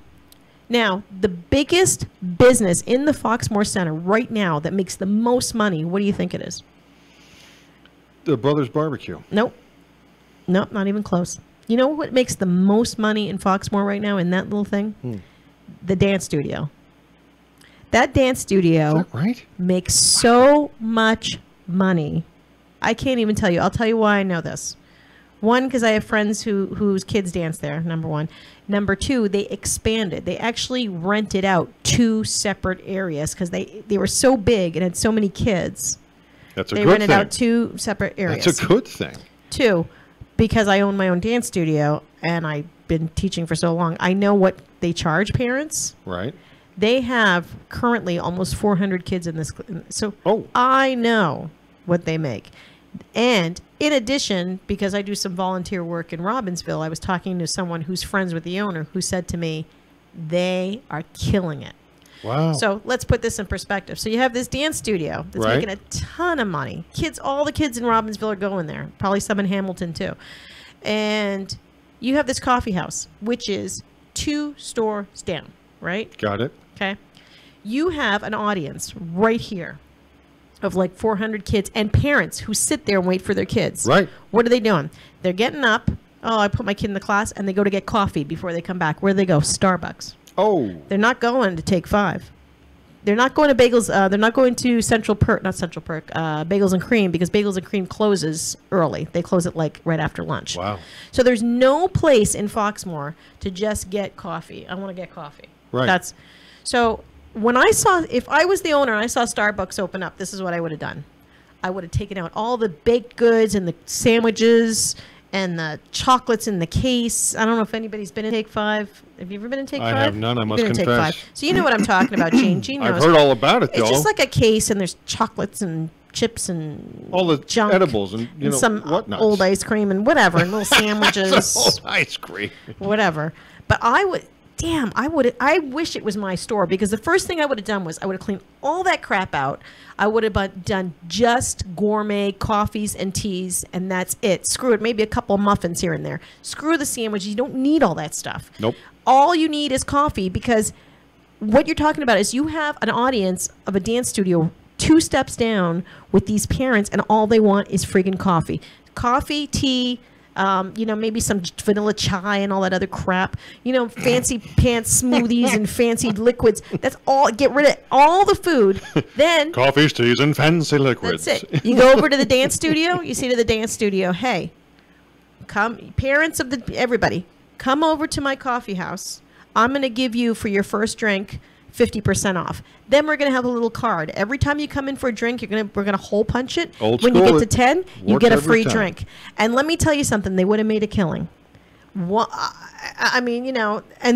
S3: Now, the biggest business in the Foxmore Center right now that makes the most money, what do you think it is?
S2: The Brothers Barbecue.
S3: Nope, not even close. You know what makes the most money in Foxmore right now in that little thing? The dance studio. That dance studio makes so much money. I can't even tell you. I'll tell you why I know this. One, because I have friends whose kids dance there, number one. Number two, they expanded. They actually rented out 2 separate areas because they were so big and had so many kids.
S2: That's a
S3: they
S2: good
S3: rented
S2: thing.
S3: out 2 separate areas.
S2: That's a good thing.
S3: 2, because I own my own dance studio and I've been teaching for so long. I know what they charge parents.
S2: Right.
S3: They have currently almost 400 kids in this. So
S2: Oh.
S3: I know what they make. And in addition, because I do some volunteer work in Robbinsville, I was talking to someone who's friends with the owner who said to me, they are killing it.
S2: Wow.
S3: So let's put this in perspective. So you have this dance studio that's
S2: Right.
S3: making a ton of money. All the kids in Robbinsville are going there. Probably some in Hamilton too. And you have this coffee house, which is 2 stores down, right?
S2: Got it.
S3: Okay. You have an audience right here of like 400 kids and parents who sit there and wait for their kids.
S2: Right.
S3: What are they doing? They're getting up. Oh, I put my kid in the class, and they go to get coffee before they come back. Where do they go? Starbucks.
S2: Oh.
S3: They're not going to Take 5. They're not going to Bagels. They're not going to Bagels and Cream, because Bagels and Cream closes early. They close it like right after lunch.
S2: Wow.
S3: So there's no place in Foxmore to just get coffee. I want to get coffee.
S2: Right.
S3: So when if I was the owner and I saw Starbucks open up, this is what I would have done. I would have taken out all the baked goods and the sandwiches and the chocolates in the case. I don't know if anybody's been in Take 5. Have you ever been in Take 5?
S2: I have none, I
S3: You've
S2: must
S3: been in Take
S2: confess.
S3: 5. So you know what I'm talking about, Gene. Gene knows.
S2: I've heard all about it, though.
S3: It's just like a case, and there's chocolates and chips and
S2: all the
S3: junk
S2: edibles and
S3: some
S2: whatnots.
S3: old ice cream and whatever, and little sandwiches.
S2: Old ice cream.
S3: Whatever. But I wish it was my store, because the first thing I would have done was I would have cleaned all that crap out. I would have done just gourmet coffees and teas, and that's it. Screw it. Maybe a couple of muffins here and there. Screw the sandwich. You don't need all that stuff.
S2: Nope.
S3: All you need is coffee, because what you're talking about is you have an audience of a dance studio 2 steps down with these parents, and all they want is friggin' coffee. Coffee, tea, maybe some vanilla chai and all that other crap. Fancy pants smoothies and fancy liquids. That's all. Get rid of all the food. Then
S2: Coffees, teas, and fancy liquids.
S3: that's it. You go over to the dance studio. You say to the dance studio, "Hey, come, parents of everybody, come over to my coffee house. I'm going to give you, for your first drink, 50% off. Then we're going to have a little card. Every time you come in for a drink, we're going to hole punch it.
S2: Old
S3: when you
S2: school,
S3: get to 10, you
S2: works
S3: get a
S2: every
S3: free
S2: time.
S3: drink. And let me tell you something, they would have made a killing. And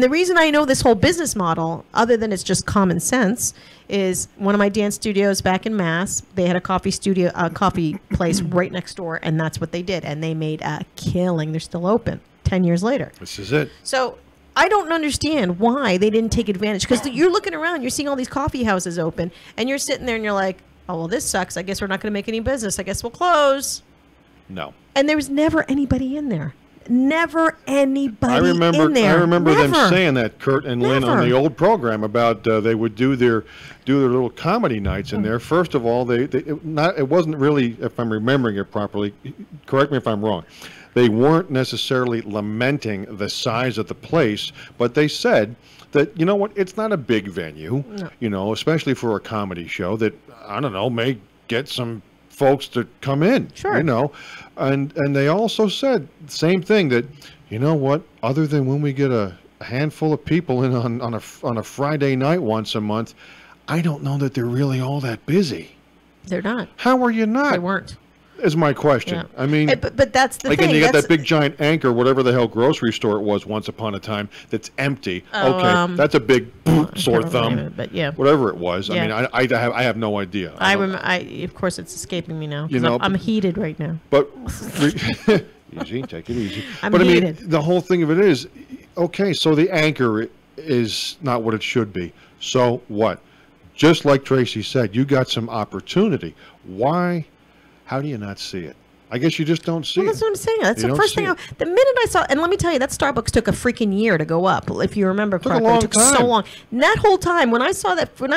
S3: the reason I know this whole business model, other than it's just common sense, is one of my dance studios back in Mass, they had a coffee place right next door, and that's what they did. And they made a killing. They're still open 10 years later.
S2: This is it.
S3: So I don't understand why they didn't take advantage, because you're looking around, you're seeing all these coffee houses open, and you're sitting there and you're like, oh, well, this sucks. I guess we're not going to make any business. I guess we'll close.
S2: No.
S3: And there was never anybody in there. Never anybody in there.
S2: I remember them
S3: Never.
S2: saying that, Kurt and Lynn, on
S3: Never.
S2: the old program about they would do their little comedy nights in there. First of all, it wasn't really, if I'm remembering it properly, correct me if I'm wrong, they weren't necessarily lamenting the size of the place, but they said that, you know what, it's not a big venue, especially for a comedy show that, I don't know, may get some folks to come in.
S3: Sure.
S2: And they also said the same thing, that, you know what, other than when we get a handful of people in on a Friday night once a month, I don't know that they're really all that busy.
S3: They're not.
S2: How are you not?
S3: They weren't.
S2: Is my question.
S3: Yeah.
S2: I mean,
S3: but that's the
S2: like,
S3: thing.
S2: and you got
S3: That's-
S2: that big giant Anchor, whatever the hell grocery store it was once upon a time, that's empty.
S3: Oh,
S2: okay, that's a big sore
S3: can't
S2: thumb.
S3: remember, but yeah.
S2: Whatever it was.
S3: Yeah.
S2: I mean, I have no idea.
S3: Of course, it's escaping me now. 'Cause
S2: You know,
S3: I'm heated right now.
S2: But easy, take it easy.
S3: I'm
S2: but I mean,
S3: heated.
S2: the whole thing of it is, okay, so the Anchor is not what it should be. So what? Just like Tracy said, you got some opportunity. Why? How do you not see it? I guess you just don't see
S3: Well, that's
S2: it.
S3: what I'm saying. That's
S2: You
S3: the
S2: don't
S3: first
S2: see
S3: thing.
S2: it.
S3: The minute I saw, and let me tell you, that Starbucks took a freaking year to go up. If you remember
S2: a
S3: correctly,
S2: long
S3: it took so
S2: time.
S3: long. And that whole time, when I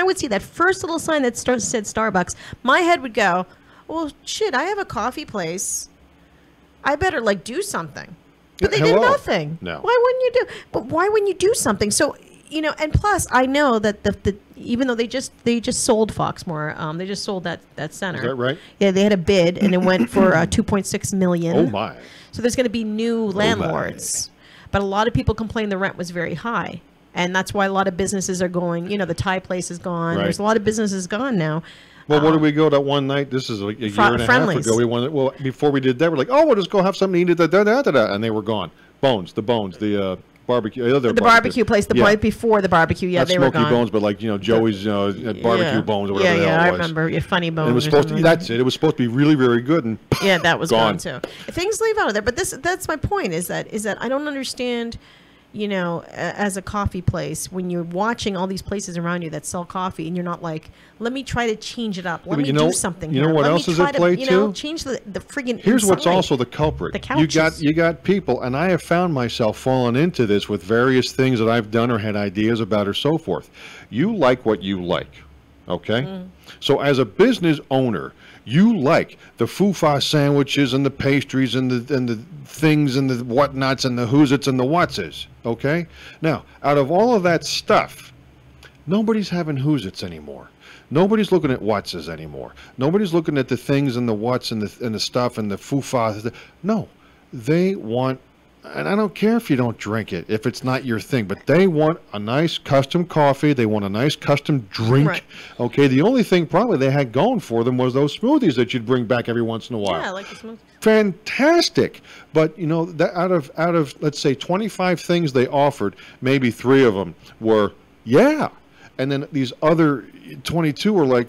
S3: would see that first little sign that said Starbucks, my head would go, "Well, shit, I have a coffee place. I better do something." But
S2: Yeah,
S3: they did
S2: hello.
S3: nothing.
S2: No.
S3: Why wouldn't you do? But why wouldn't you do something? So you know, and plus I know that the even though they just sold Foxmore, they just sold that center.
S2: Is that right?
S3: Yeah, they had a bid and it went for 2.6 million.
S2: Oh my!
S3: So there's going to be new landlords, but a lot of people complained the rent was very high, and that's why a lot of businesses are going. You know, the Thai place is gone.
S2: Right.
S3: There's a lot of businesses gone now.
S2: Well, where did we go that one night? This is like a year and a half ago. We went. Well, before we did that, we're like, oh, we'll just go have something to eat. And they were gone. The barbecue. The
S3: barbecue place. Before the barbecue. Yeah,
S2: not
S3: they were gone.
S2: Smoky Bones, but like Joey's barbecue bones or whatever.
S3: Yeah,
S2: the hell it was.
S3: I remember. Yeah, Funny Bones.
S2: And it was supposed to. That's it. It was supposed to be really, really good, and
S3: yeah, that was
S2: gone
S3: too. Things leave out of there, but that's my point. Is that I don't understand. You know, as a coffee place, when you're watching all these places around you that sell coffee, and you're not like, let me try to change it up. Let me do something.
S2: You know what else is at play too?
S3: You know, change the friggin'
S2: Here's
S3: inside.
S2: what's also the culprit.
S3: The couches.
S2: You got people, and I have found myself falling into this with various things that I've done or had ideas about or so forth. You like what you like, okay? So as a business owner, you like the foo-fa sandwiches and the pastries and the things and the whatnots and the who's-its and the what's-its, okay? Now, out of all of that stuff, nobody's having who's-its anymore. Nobody's looking at what's-its anymore. Nobody's looking at the things and the what's and the stuff and the foo-fa. No, they want, and I don't care if you don't drink it, if it's not your thing, but they want a nice custom coffee. They want a nice custom drink. Right. Okay, the only thing probably they had going for them was those smoothies that you'd bring back every once in a while.
S3: Yeah, I like the smoothies.
S2: Fantastic. But, you know, that out of let's say 25 things they offered, maybe 3 of them were, yeah. And then these other 22 were like,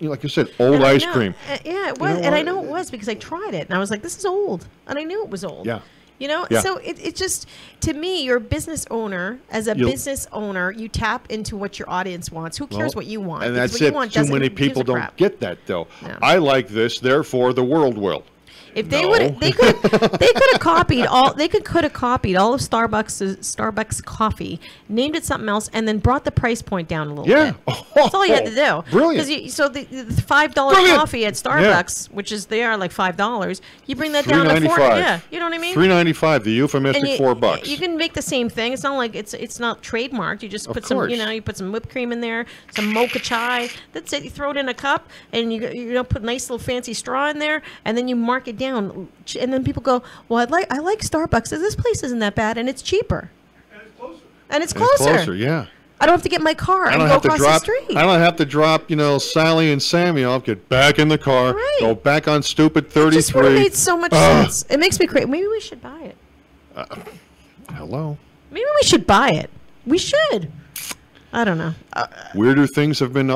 S2: you know, like you said, old ice cream.
S3: Yeah, it was. And I know it was because I tried it. And I was like, this is old. And I knew it was old.
S2: Yeah.
S3: You know, so it just, to me, you're a business owner. As a business owner, you tap into what your audience wants. Who cares what you want?
S2: And that's it. Too many people don't get that, though. No. I like this, therefore the world will.
S3: If they would, they could have copied all. They could have copied all of Starbucks coffee, named it something else, and then brought the price point down a little bit. That's all you had to do.
S2: Brilliant.
S3: So the $5 coffee at Starbucks, which is they are like $5, you bring that down to $4. Yeah, you know what I mean.
S2: $3.95. The euphemistic $4.
S3: You can make the same thing. It's not like it's not trademarked. You just put some, you put some whipped cream in there, some mocha chai. That's it. You throw it in a cup, and you put a nice little fancy straw in there, and then you mark it down, and then people go, well, I like Starbucks. This place isn't that bad, and it's cheaper. And it's closer.
S2: Yeah.
S3: I don't have to get my car and go across the street.
S2: I don't have to drop, Sally and Sammy off, get back in the car, go back on stupid 33. It just would have
S3: made so much sense. It makes me crazy. Maybe we should buy it.
S2: Hello?
S3: Maybe we should buy it. We should. I don't know.
S2: Weirder things have been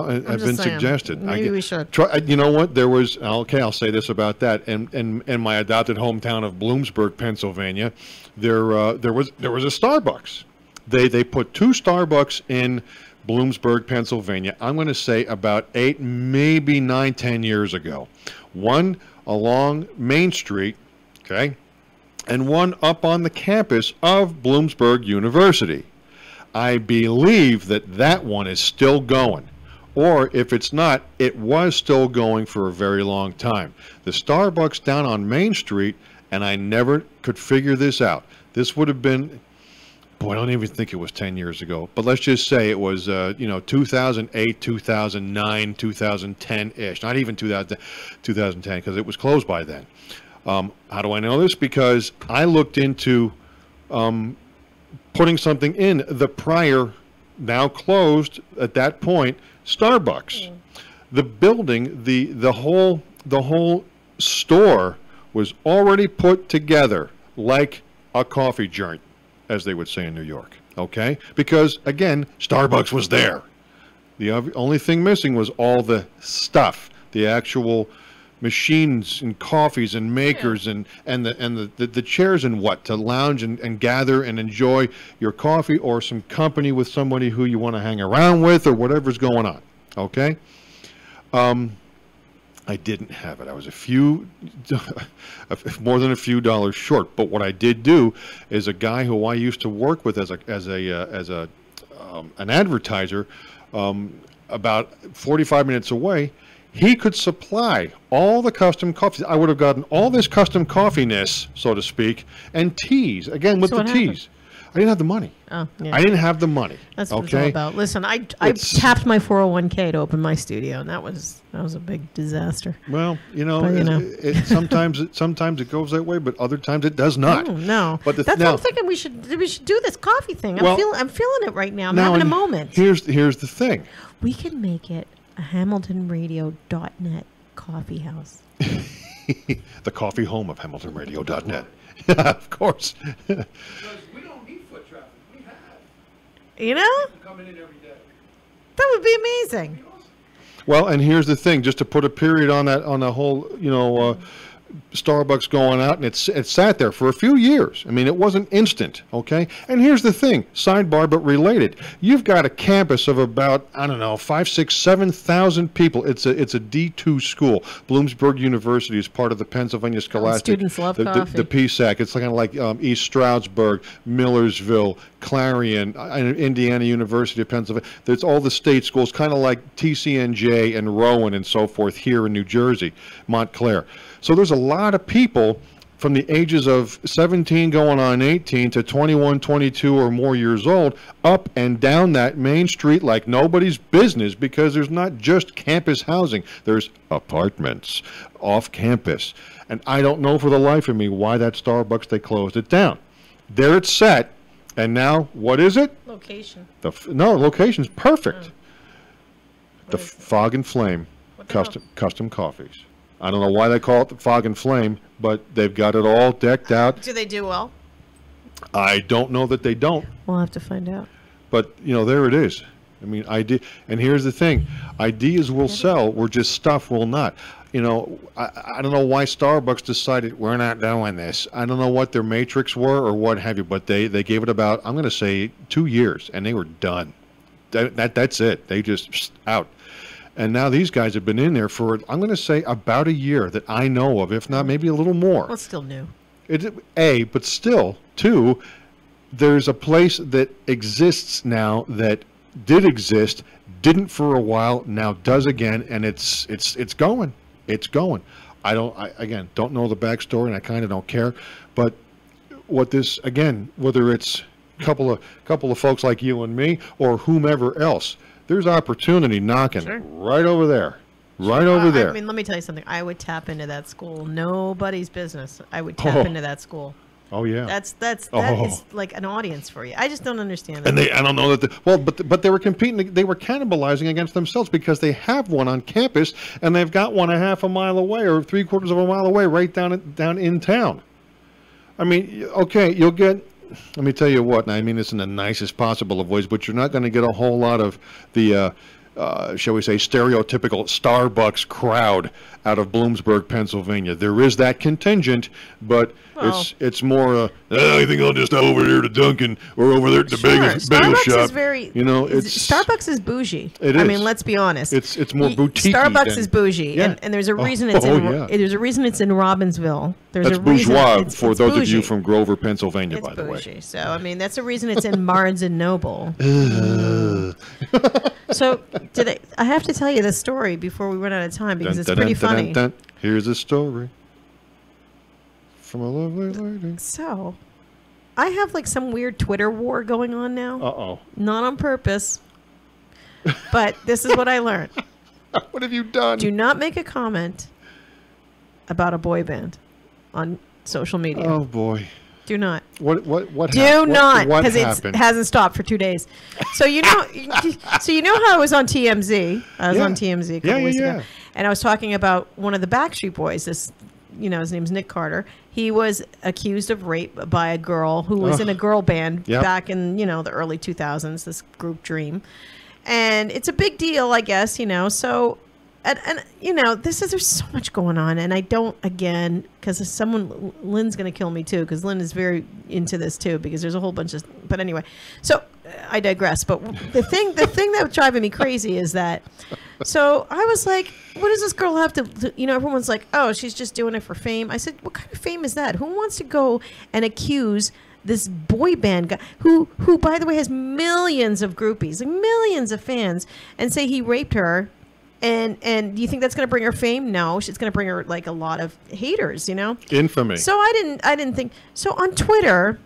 S2: suggested.
S3: Maybe we should.
S2: You know what? There was, I'll say this about that. In my adopted hometown of Bloomsburg, Pennsylvania, there was a Starbucks. They put 2 Starbucks in Bloomsburg, Pennsylvania. I'm going to say about 8, maybe 9, 10 years ago. One along Main Street, okay, and one up on the campus of Bloomsburg University. I believe that one is still going. Or if it's not, it was still going for a very long time. The Starbucks down on Main Street, and I never could figure this out. This would have been, I don't even think it was 10 years ago. But let's just say it was, 2008, 2009, 2010-ish. Not even 2010, because it was closed by then. How do I know this? Because I looked into putting something in the prior, now closed at that point, Starbucks. The building, the whole store was already put together like a coffee joint, as they would say in New York. Okay, because again, Starbucks was there. The only thing missing was all the stuff, the actual machines and coffees and makers and the chairs and what to lounge and gather and enjoy your coffee or some company with somebody who you want to hang around with or whatever's going on. Okay. I didn't have it. I was more than a few dollars short. But what I did do is a guy who I used to work with as an advertiser, about 45 minutes away. He could supply all the custom coffees. I would have gotten all this custom coffeeness, so to speak, and teas, again with the teas. I didn't have the money.
S3: Oh, yeah.
S2: I didn't have the money.
S3: That's what it's all
S2: okay.
S3: about. Listen, I tapped my 401k to open my studio, and that was a big disaster.
S2: Well,
S3: But,
S2: sometimes it goes that way, but other times it does not.
S3: No.
S2: But
S3: That's what I'm thinking. We should do this coffee thing.
S2: Well,
S3: I'm feeling it right now. I'm having a moment.
S2: Here's the thing.
S3: We can make it a HamiltonRadio.net coffee house.
S2: The coffee home of HamiltonRadio.net. Of course.
S5: Because we don't need foot traffic. We have
S3: You know?
S5: people coming in every day.
S3: That would be amazing.
S2: Well, and here's the thing, just to put a period on that, on the whole, Starbucks going out, and it sat there for a few years. I mean, it wasn't instant, okay? And here's the thing, sidebar but related. You've got a campus of about, 5, 6, 7,000 people. It's a D2 school. Bloomsburg University is part of the Pennsylvania Scholastic.
S3: Students love coffee.
S2: The PSAC. It's kind of like East Stroudsburg, Millersville, Clarion, Indiana University of Pennsylvania. There's all the state schools, kind of like TCNJ and Rowan and so forth here in New Jersey, Montclair. So there's a lot of people from the ages of 17 going on 18 to 21, 22 or more years old up and down that main street like nobody's business, because there's not just campus housing. There's apartments off campus. And I don't know for the life of me why that Starbucks, they closed it down. There it's set. And now, what is it?
S3: Location.
S2: Location's perfect. The
S3: is it?
S2: Fog and Flame
S3: What the hell?
S2: custom coffees. I don't know why they call it the Fog and Flame, but they've got it all decked out.
S3: Do they do well?
S2: I don't know that they don't,
S3: We'll have to find out.
S2: but there it is. I mean, and here's the thing: ideas will sell, where just stuff will not. I don't know why Starbucks decided we're not doing this. I don't know what their matrix were or what have you, but they gave it about, I'm going to say, 2 years, and they were done. That's it. They just out. And now these guys have been in there for, I'm going to say, about a year that I know of, if not maybe a little more.
S3: Well, it's still new.
S2: But still, two, there's a place that exists now that did exist, didn't for a while, now does again, and it's going. It's going. I don't know the backstory, and I kind of don't care. But what this, again, whether it's a couple of folks like you and me or whomever else, there's opportunity knocking right over there. Right over there.
S3: I mean, let me tell you something. I would tap into that school. Nobody's business. I would tap into that school.
S2: Oh yeah.
S3: That is like an audience for you. I just don't understand that.
S2: And I don't know that. But they were competing. They were cannibalizing against themselves, because they have one on campus and they've got one a half a mile away or 3/4 of a mile away, right down in town. I mean, okay, you'll get. Let me tell you what, and I mean this in the nicest possible of ways, but you're not going to get a whole lot of the, shall we say, stereotypical Starbucks crowd out of Bloomsburg, Pennsylvania. There is that contingent, but it's more, I think I'll just go over here to Dunkin' or over there to the bagel shop.
S3: Is very, Starbucks is bougie.
S2: It is.
S3: I mean, let's be honest.
S2: It's more boutique.
S3: Starbucks is bougie,
S2: yeah.
S3: and there's a reason it's there's a reason it's in Robbinsville.
S2: That's bourgeois for those of you from Grover, Pennsylvania,
S3: it's
S2: by the way.
S3: Bougie. So, I mean, that's a reason it's in Barnes and Noble. So, I have to tell you this story before we run out of time, because it's pretty funny.
S2: Here's a story from a lovely lady.
S3: So, I have like some weird Twitter war going on now.
S2: Uh-oh.
S3: Not on purpose, but this is what I learned.
S2: What have you done?
S3: Do not make a comment about a boy band on social media.
S2: Oh boy.
S3: Do not.
S2: What
S3: Do not, because
S2: happened?
S3: it hasn't stopped for 2 days. So you know how I was on TMZ. I was on TMZ a couple weeks ago, and I was talking about one of the Backstreet Boys. His name's Nick Carter. He was accused of rape by a girl who was in a girl band back in the early 2000s. This group Dream, and it's a big deal, I guess. So. And there's so much going on, and I don't, again, because Lynn's going to kill me too, because Lynn is very into this too, because there's a whole bunch of, but anyway, so I digress. But the thing that was driving me crazy is that, so I was like, what does this girl have to everyone's like, oh, she's just doing it for fame. I said, what kind of fame is that? Who wants to go and accuse this boy band guy, who by the way has millions of groupies, like millions of fans, and say he raped her? And do you think that's going to bring her fame? No, it's going to bring her like a lot of haters, Infamy. So I didn't think. So on Twitter,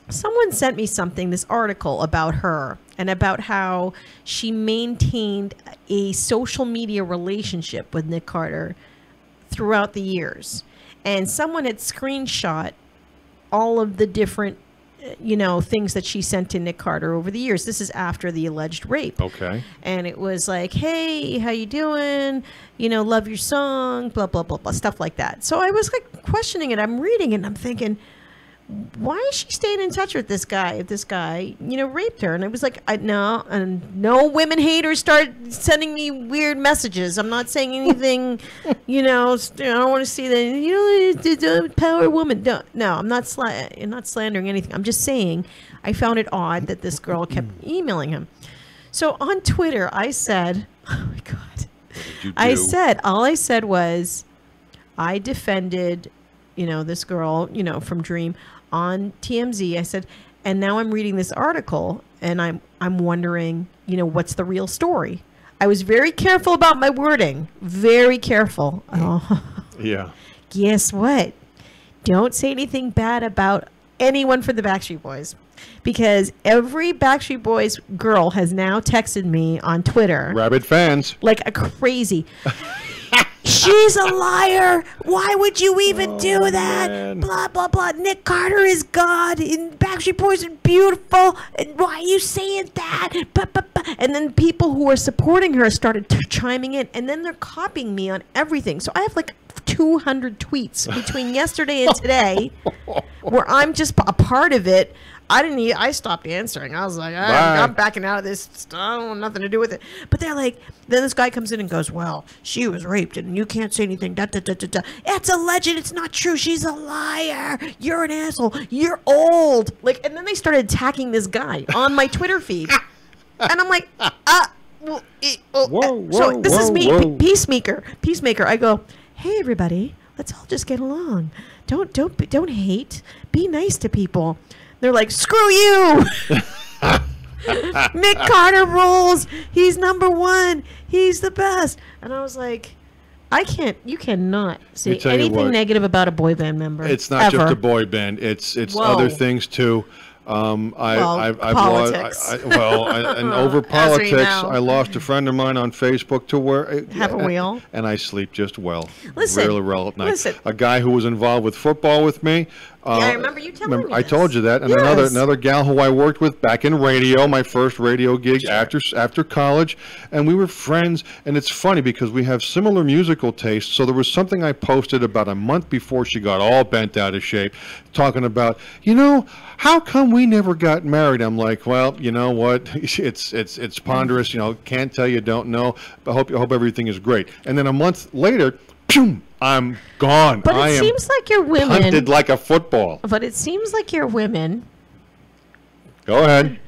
S3: someone sent me something, this article about her and about how she maintained a social media relationship with Nick Carter throughout the years. And someone had screenshot all of the different, things that she sent to Nick Carter over the years. This is after the alleged rape.
S2: Okay.
S3: And it was like, hey, how you doing? Love your song, blah, blah, blah, blah, stuff like that. So I was like questioning it. I'm reading it and I'm thinking, why is she staying in touch with this guy if this guy, raped her? And I was like, no, and no women haters start sending me weird messages. I'm not saying anything, I don't want to see that, power woman. No, I'm not slandering anything. I'm just saying I found it odd that this girl kept emailing him. So on Twitter, I said, oh my God, all I said was, I defended, this girl, from Dream on TMZ. I said, and now I'm reading this article and I'm wondering, what's the real story? I was very careful about my wording. Very careful. Oh.
S2: Yeah.
S3: Guess what? Don't say anything bad about anyone from the Backstreet Boys. Because every Backstreet Boys girl has now texted me on Twitter.
S2: Rabid fans.
S3: Like a crazy. She's a liar. Why would you even do that?
S2: Man.
S3: Blah, blah, blah. Nick Carter is God. And Backstreet Boys are beautiful. And why are you saying that? Bah, bah, bah. And then people who are supporting her started chiming in. And then they're copying me on everything. So I have like 200 tweets between yesterday and today where I'm just a part of it. I stopped answering. I was like, I'm backing out of this. I don't want nothing to do with it. But they're like, then this guy comes in and goes, well, she was raped and you can't say anything. Da, da, da, da, da. It's alleged. It's not true. She's a liar. You're an asshole. You're old. Like, and then they started attacking this guy on my Twitter feed. And I'm like, so this is me, Peacemaker. I go, hey, everybody, let's all just get along. Don't hate. Be nice to people. They're like, screw you. Nick Carter rules. He's number one. He's the best. And I was like, you cannot say anything negative about a boy band member.
S2: It's not just a boy band. It's other things too.
S3: Politics.
S2: And over politics, I lost a friend of mine on Facebook to where
S3: haven't we all?
S2: And I sleep just well.
S3: Listen,
S2: really well at night. A guy who was involved with football with me.
S3: I remember you telling me.
S2: I told you that. And another gal who I worked with back in radio, my first radio gig after college, and we were friends. And it's funny because we have similar musical tastes. So there was something I posted about a month before she got all bent out of shape, talking about, how come we never got married? I'm like, well, you know what? It's ponderous. Can't tell you, don't know. But I hope everything is great. And then a month later, I'm gone.
S3: But it seems like you're women.
S2: Punted like a football.
S3: But it seems like you're women.
S2: Go ahead.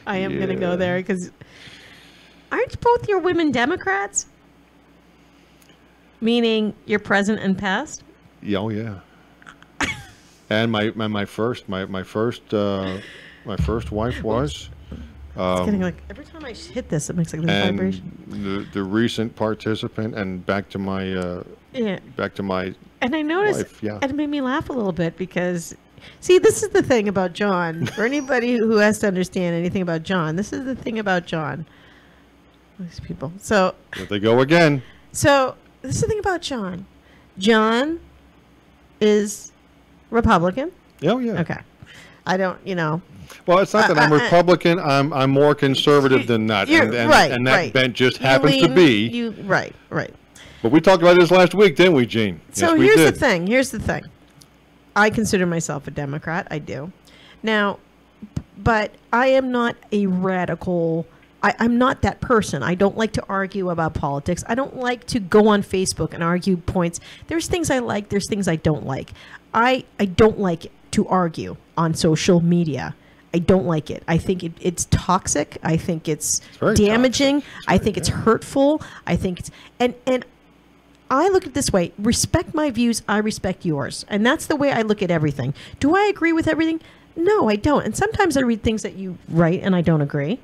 S3: I am going to go there because aren't both your women Democrats? Meaning your present and past?
S2: Oh yeah. And my first wife was.
S3: It's getting like every time I hit this, it makes like this vibration.
S2: The recent participant, and back to my
S3: And I noticed,
S2: wife,
S3: it made me laugh a little bit because, see, this is the thing about John. For anybody who has to understand anything about John, this is the thing about John. These people. So
S2: there they go again.
S3: So this is the thing about John. John is Republican.
S2: Oh yeah.
S3: Okay. I don't,
S2: Well, it's not that I'm Republican. I'm more conservative than that, and that bent just happens to be.
S3: Right.
S2: But we talked about this last week, didn't we, Gene?
S3: So here's the thing. I consider myself a Democrat. I do. Now, but I am not a radical. I'm not that person. I don't like to argue about politics. I don't like to go on Facebook and argue points. There's things I like. There's things I don't like. I don't like to argue on social media. I don't like it. I think it's toxic. I think it's damaging. I think it's hurtful. I think it's and I look at it this way: respect my views. I respect yours, and that's the way I look at everything. Do I agree with everything? No, I don't. And sometimes I read things that you write, and I don't agree.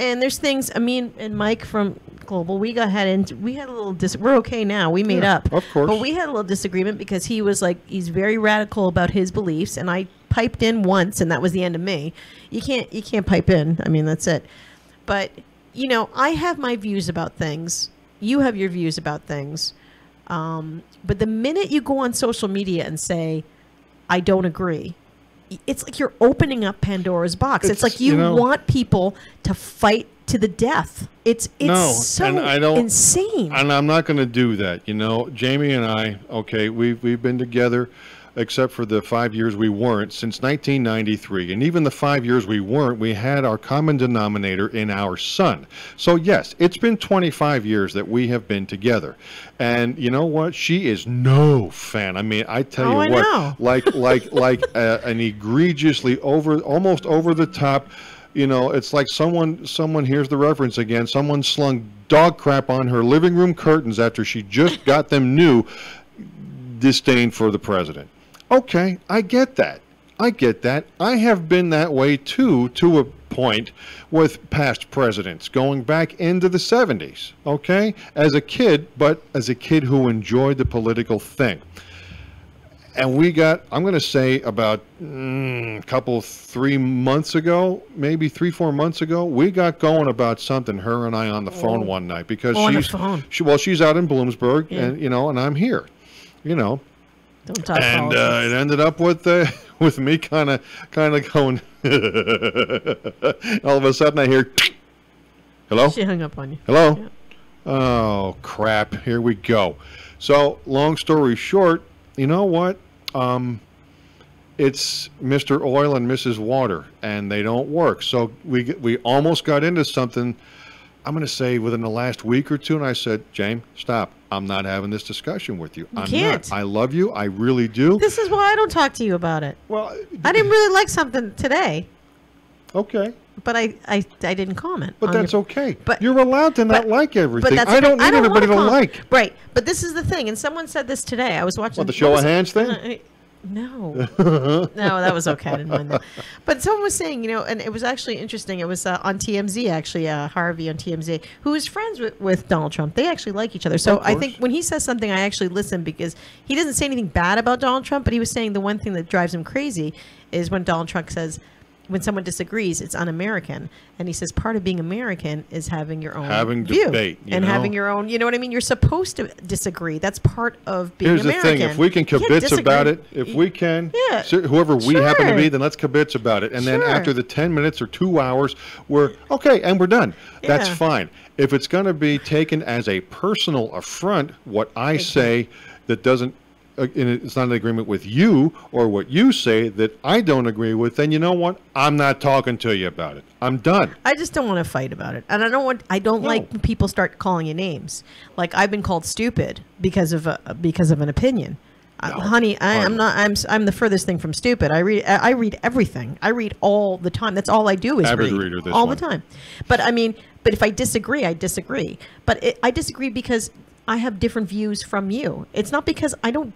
S3: And there's things. Me and Mike from Global, we got had into, we had a little we're okay now. We made up.
S2: of course.
S3: But we had a little disagreement because he was like, he's very radical about his beliefs, and I piped in once, and that was the end of me. You can't pipe in. I mean, that's it. But, you know, I have my views about things. You have your views about things. But the minute you go on social media and say, I don't agree, it's like you're opening up Pandora's box. It's like you want people to fight to the death. It's so insane.
S2: And I'm not going to do that. You know, Jamie and I, okay, we've been together, except for the 5 years we weren't, since 1993. And even the 5 years we weren't, we had our common denominator in our son. So yes, it's been 25 years that we have been together. And you know what? She is no fan. I mean, I tell you what, like an egregiously almost over the top, you know, it's like someone, here's the reference again, someone slung dog crap on her living room curtains after she just got them new, disdain for the president. Okay, I get that. I have been that way too, to a point, with past presidents going back into the 70s, okay? As a kid, but as a kid who enjoyed the political thing. And we got, I'm going to say about 3 months ago, maybe 3-4 months ago, we got going about something, her and I, on the phone one night, because she's out in Bloomsburg, and you know, and I'm here, you know.
S3: Don't talk
S2: and
S3: politics.
S2: It ended up with me kind of going. All of a sudden, I hear, hello.
S3: She hung up on you.
S2: Hello.
S3: Yeah.
S2: Oh crap! Here we go. So, long story short, you know what? It's Mr. Oil and Mrs. Water, and they don't work. So we almost got into something. I'm going to say within the last week or two, and I said, James, stop. I'm not having this discussion with you. I'm
S3: can't.
S2: not. I love you. I really do.
S3: This is why I don't talk to you about it.
S2: Well,
S3: I didn't really like something today,
S2: okay.
S3: but I didn't comment.
S2: But
S3: on
S2: that's
S3: your,
S2: okay.
S3: but-
S2: You're allowed to not
S3: but-
S2: like everything.
S3: But
S2: I don't need everybody to like.
S3: Right. But this is the thing, and someone said this today. I was watching.
S2: What, the show of hands thing?
S3: No. No, that was okay. I didn't mind that. But someone was saying, you know, and it was actually interesting. It was on TMZ, actually, Harvey on TMZ, who is friends with Donald Trump. They actually like each other. So I think when he says something, I actually listen, because he doesn't say anything bad about Donald Trump, but he was saying the one thing that drives him crazy is when Donald Trump says, when someone disagrees, it's un-American. And he says part of being American is having your own view.
S2: Debate,
S3: and having your own, you know what I mean? You're supposed to disagree. That's part of being American.
S2: Here's the thing. If we can kibitz about it, if we can, whoever we happen to be, then let's kibitz about it. And then after the 10 minutes or 2 hours, we're okay, and we're done. That's fine. If it's going to be taken as a personal affront, what I say that doesn't, it's not an agreement with you or what you say that I don't agree with, then you know what? I'm not talking to you about it. I'm done.
S3: I just don't want to fight about it. And I don't like when people start calling you names. Like, I've been called stupid because of an opinion. Honey, I'm the furthest thing from stupid. I read everything. I read all the time. That's all I do is
S2: Avid
S3: read
S2: reader, this
S3: all
S2: one.
S3: the time. But I mean, if I disagree, I disagree. But I disagree because I have different views from you. It's not because I don't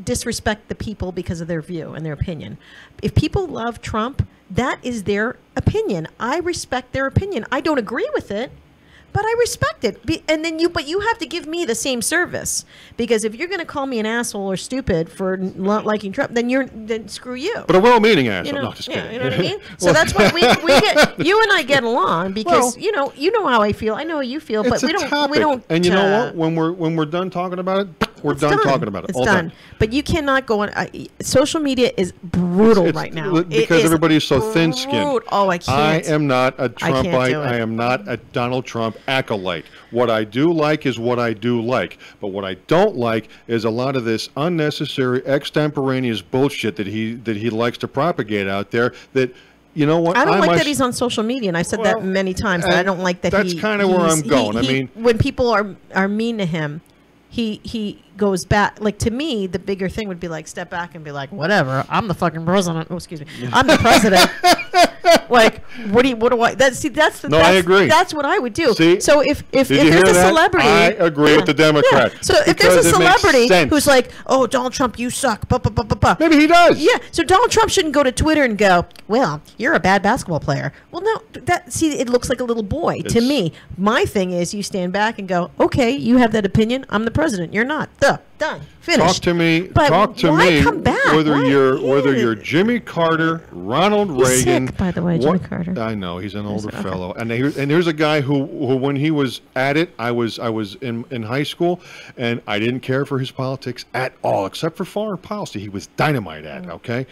S3: disrespect the people because of their view and their opinion. If people love Trump, that is their opinion. I respect their opinion. I don't agree with it, but I respect it. And then but you have to give me the same service, because if you're going to call me an asshole or stupid for not liking Trump, then screw you.
S2: But a well-meaning asshole.
S3: You know,
S2: No, just kidding.
S3: you know what I mean? So that's why we get, you and I get along, because you know how I feel. I know how you feel, but we don't.
S2: And you know what? When we're done talking about it, we're done talking about it.
S3: It's done. But you cannot go on. Social media is brutal right now.
S2: Because everybody is so thin-skinned.
S3: Oh, I can't.
S2: I am not a
S3: can't do
S2: Trumpite.
S3: it.
S2: I am not a Donald Trump acolyte. What I do like is what I do like. But what I don't like is a lot of this unnecessary extemporaneous bullshit that he likes to propagate out there. That, you know what?
S3: I don't like that he's on social media, and I've said that many times. That I don't like that.
S2: That's kind of where I'm going. I mean,
S3: when people are mean to him, he goes back, like to me, the bigger thing would be like step back and be like, whatever, I'm the fucking president. Oh, excuse me, I'm the president. Like, what do I? That's
S2: I agree.
S3: That's what I would do.
S2: See,
S3: so if there's a
S2: that?
S3: celebrity,
S2: I agree with the Democrat.
S3: Yeah. So if there's a celebrity who's like, oh, Donald Trump, you suck. Bah, bah, bah, bah, bah.
S2: Maybe he does.
S3: Yeah. So Donald Trump shouldn't go to Twitter and go, well, you're a bad basketball player. Well, no, it looks like a little boy to me. My thing is, you stand back and go, okay, you have that opinion. I'm the president. You're not. Done. Finished.
S2: Talk to me.
S3: But
S2: talk to
S3: why
S2: me.
S3: come back?
S2: Whether
S3: Why?
S2: you're Jimmy Carter, Ronald
S3: He's
S2: Reagan.
S3: sick, by the way, Jimmy Carter.
S2: I know he's an older fellow, and here's a guy who when he was at it, I was in high school, and I didn't care for his politics at all, except for foreign policy. He was dynamite at. Okay,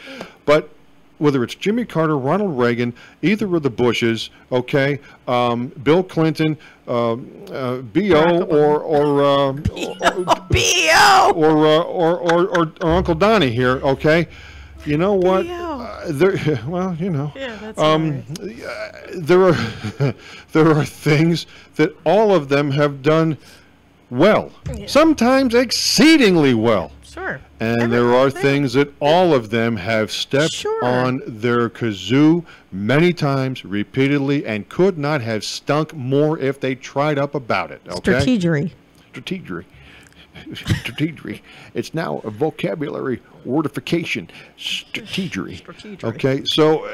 S2: but. Whether it's Jimmy Carter, Ronald Reagan, either of the Bushes, okay, Bill Clinton, B.O.
S3: B.O.
S2: or Uncle Donnie here, okay. You know what? Well, you know.
S3: Yeah, that's
S2: there are things that all of them have done well, sometimes exceedingly well.
S3: Sure.
S2: And there are things that all of them have stepped on their kazoo many times, repeatedly, and could not have stunk more if they tried up about it. Okay? Strategery. It's now a vocabulary wordification. Strategery. Okay, so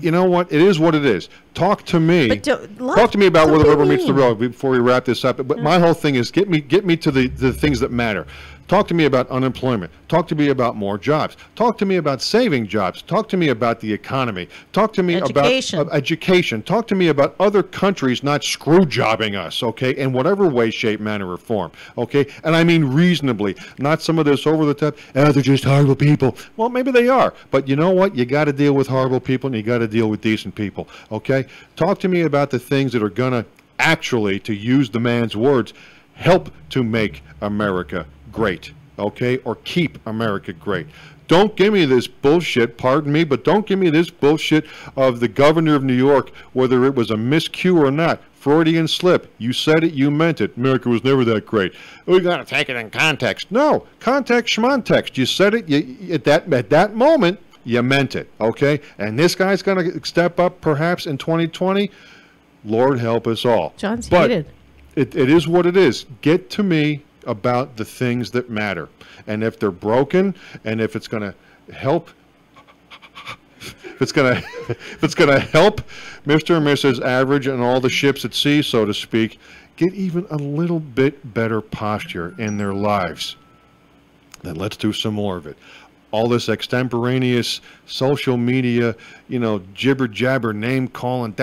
S2: you know what? It is what it is. Talk to me. Talk to me about where the rubber meets the road before we wrap this up. But my whole thing is get me to the things that matter. Talk to me about unemployment. Talk to me about more jobs. Talk to me about saving jobs. Talk to me about the economy. Talk to me about education. Talk to me about other countries not screw jobbing us, okay, in whatever way, shape, manner, or form, okay? And I mean reasonably, not some of this over the top, they're just horrible people. Well, maybe they are, but you know what? You got to deal with horrible people and you got to deal with decent people, okay? Talk to me about the things that are going to actually, to use the man's words, help to make America great, okay, or keep America great. Don't give me this bullshit, pardon me, but don't give me this bullshit of the governor of New York, whether it was a miscue or not. Freudian slip. You said it, you meant it. America was never that great. We got to take it in context. No, context, schmontext. You said it at that moment, you meant it, okay? And this guy's going to step up perhaps in 2020. Lord help us all.
S3: John's heated.
S2: It is what it is. Get to me about the things that matter, and if they're broken, and if it's going to help, if it's going to help Mr. and Mrs. Average and all the ships at sea, so to speak, get even a little bit better posture in their lives, then let's do some more of it. All this extemporaneous social media, you know, jibber jabber, name calling,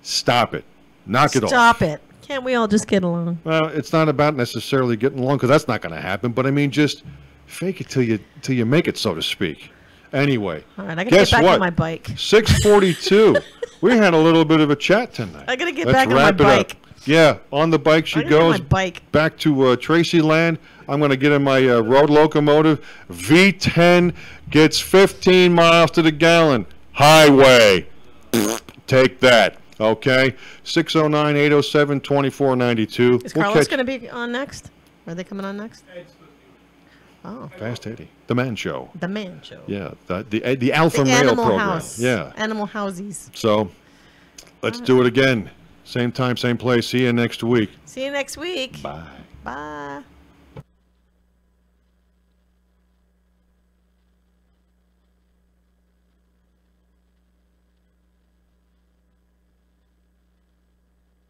S2: stop it, knock it off.
S3: Stop it. Can't we all just get along?
S2: Well, it's not about necessarily getting along, because that's not going to happen. But I mean, just fake it till you make it, so to speak. Anyway,
S3: all right, I gotta get back on my bike.
S2: 6:42. We had a little bit of a chat tonight.
S3: I gotta get back on my bike.
S2: Yeah, on the bike she goes. Back to TRACI land. I'm going to get in my road locomotive. V10 gets 15 miles to the gallon. Highway. Take that. Okay, 609-807-2492.
S3: Is Carlos going to be on next? Are they coming on next? Oh,
S2: Fast Eddie, the Man Show.
S3: The Man Show.
S2: Yeah, the Alpha Male program.
S3: House.
S2: Yeah,
S3: Animal Housies.
S2: So, let's do it again. Same time, same place. See you next week.
S3: See you next week.
S2: Bye.
S3: Bye.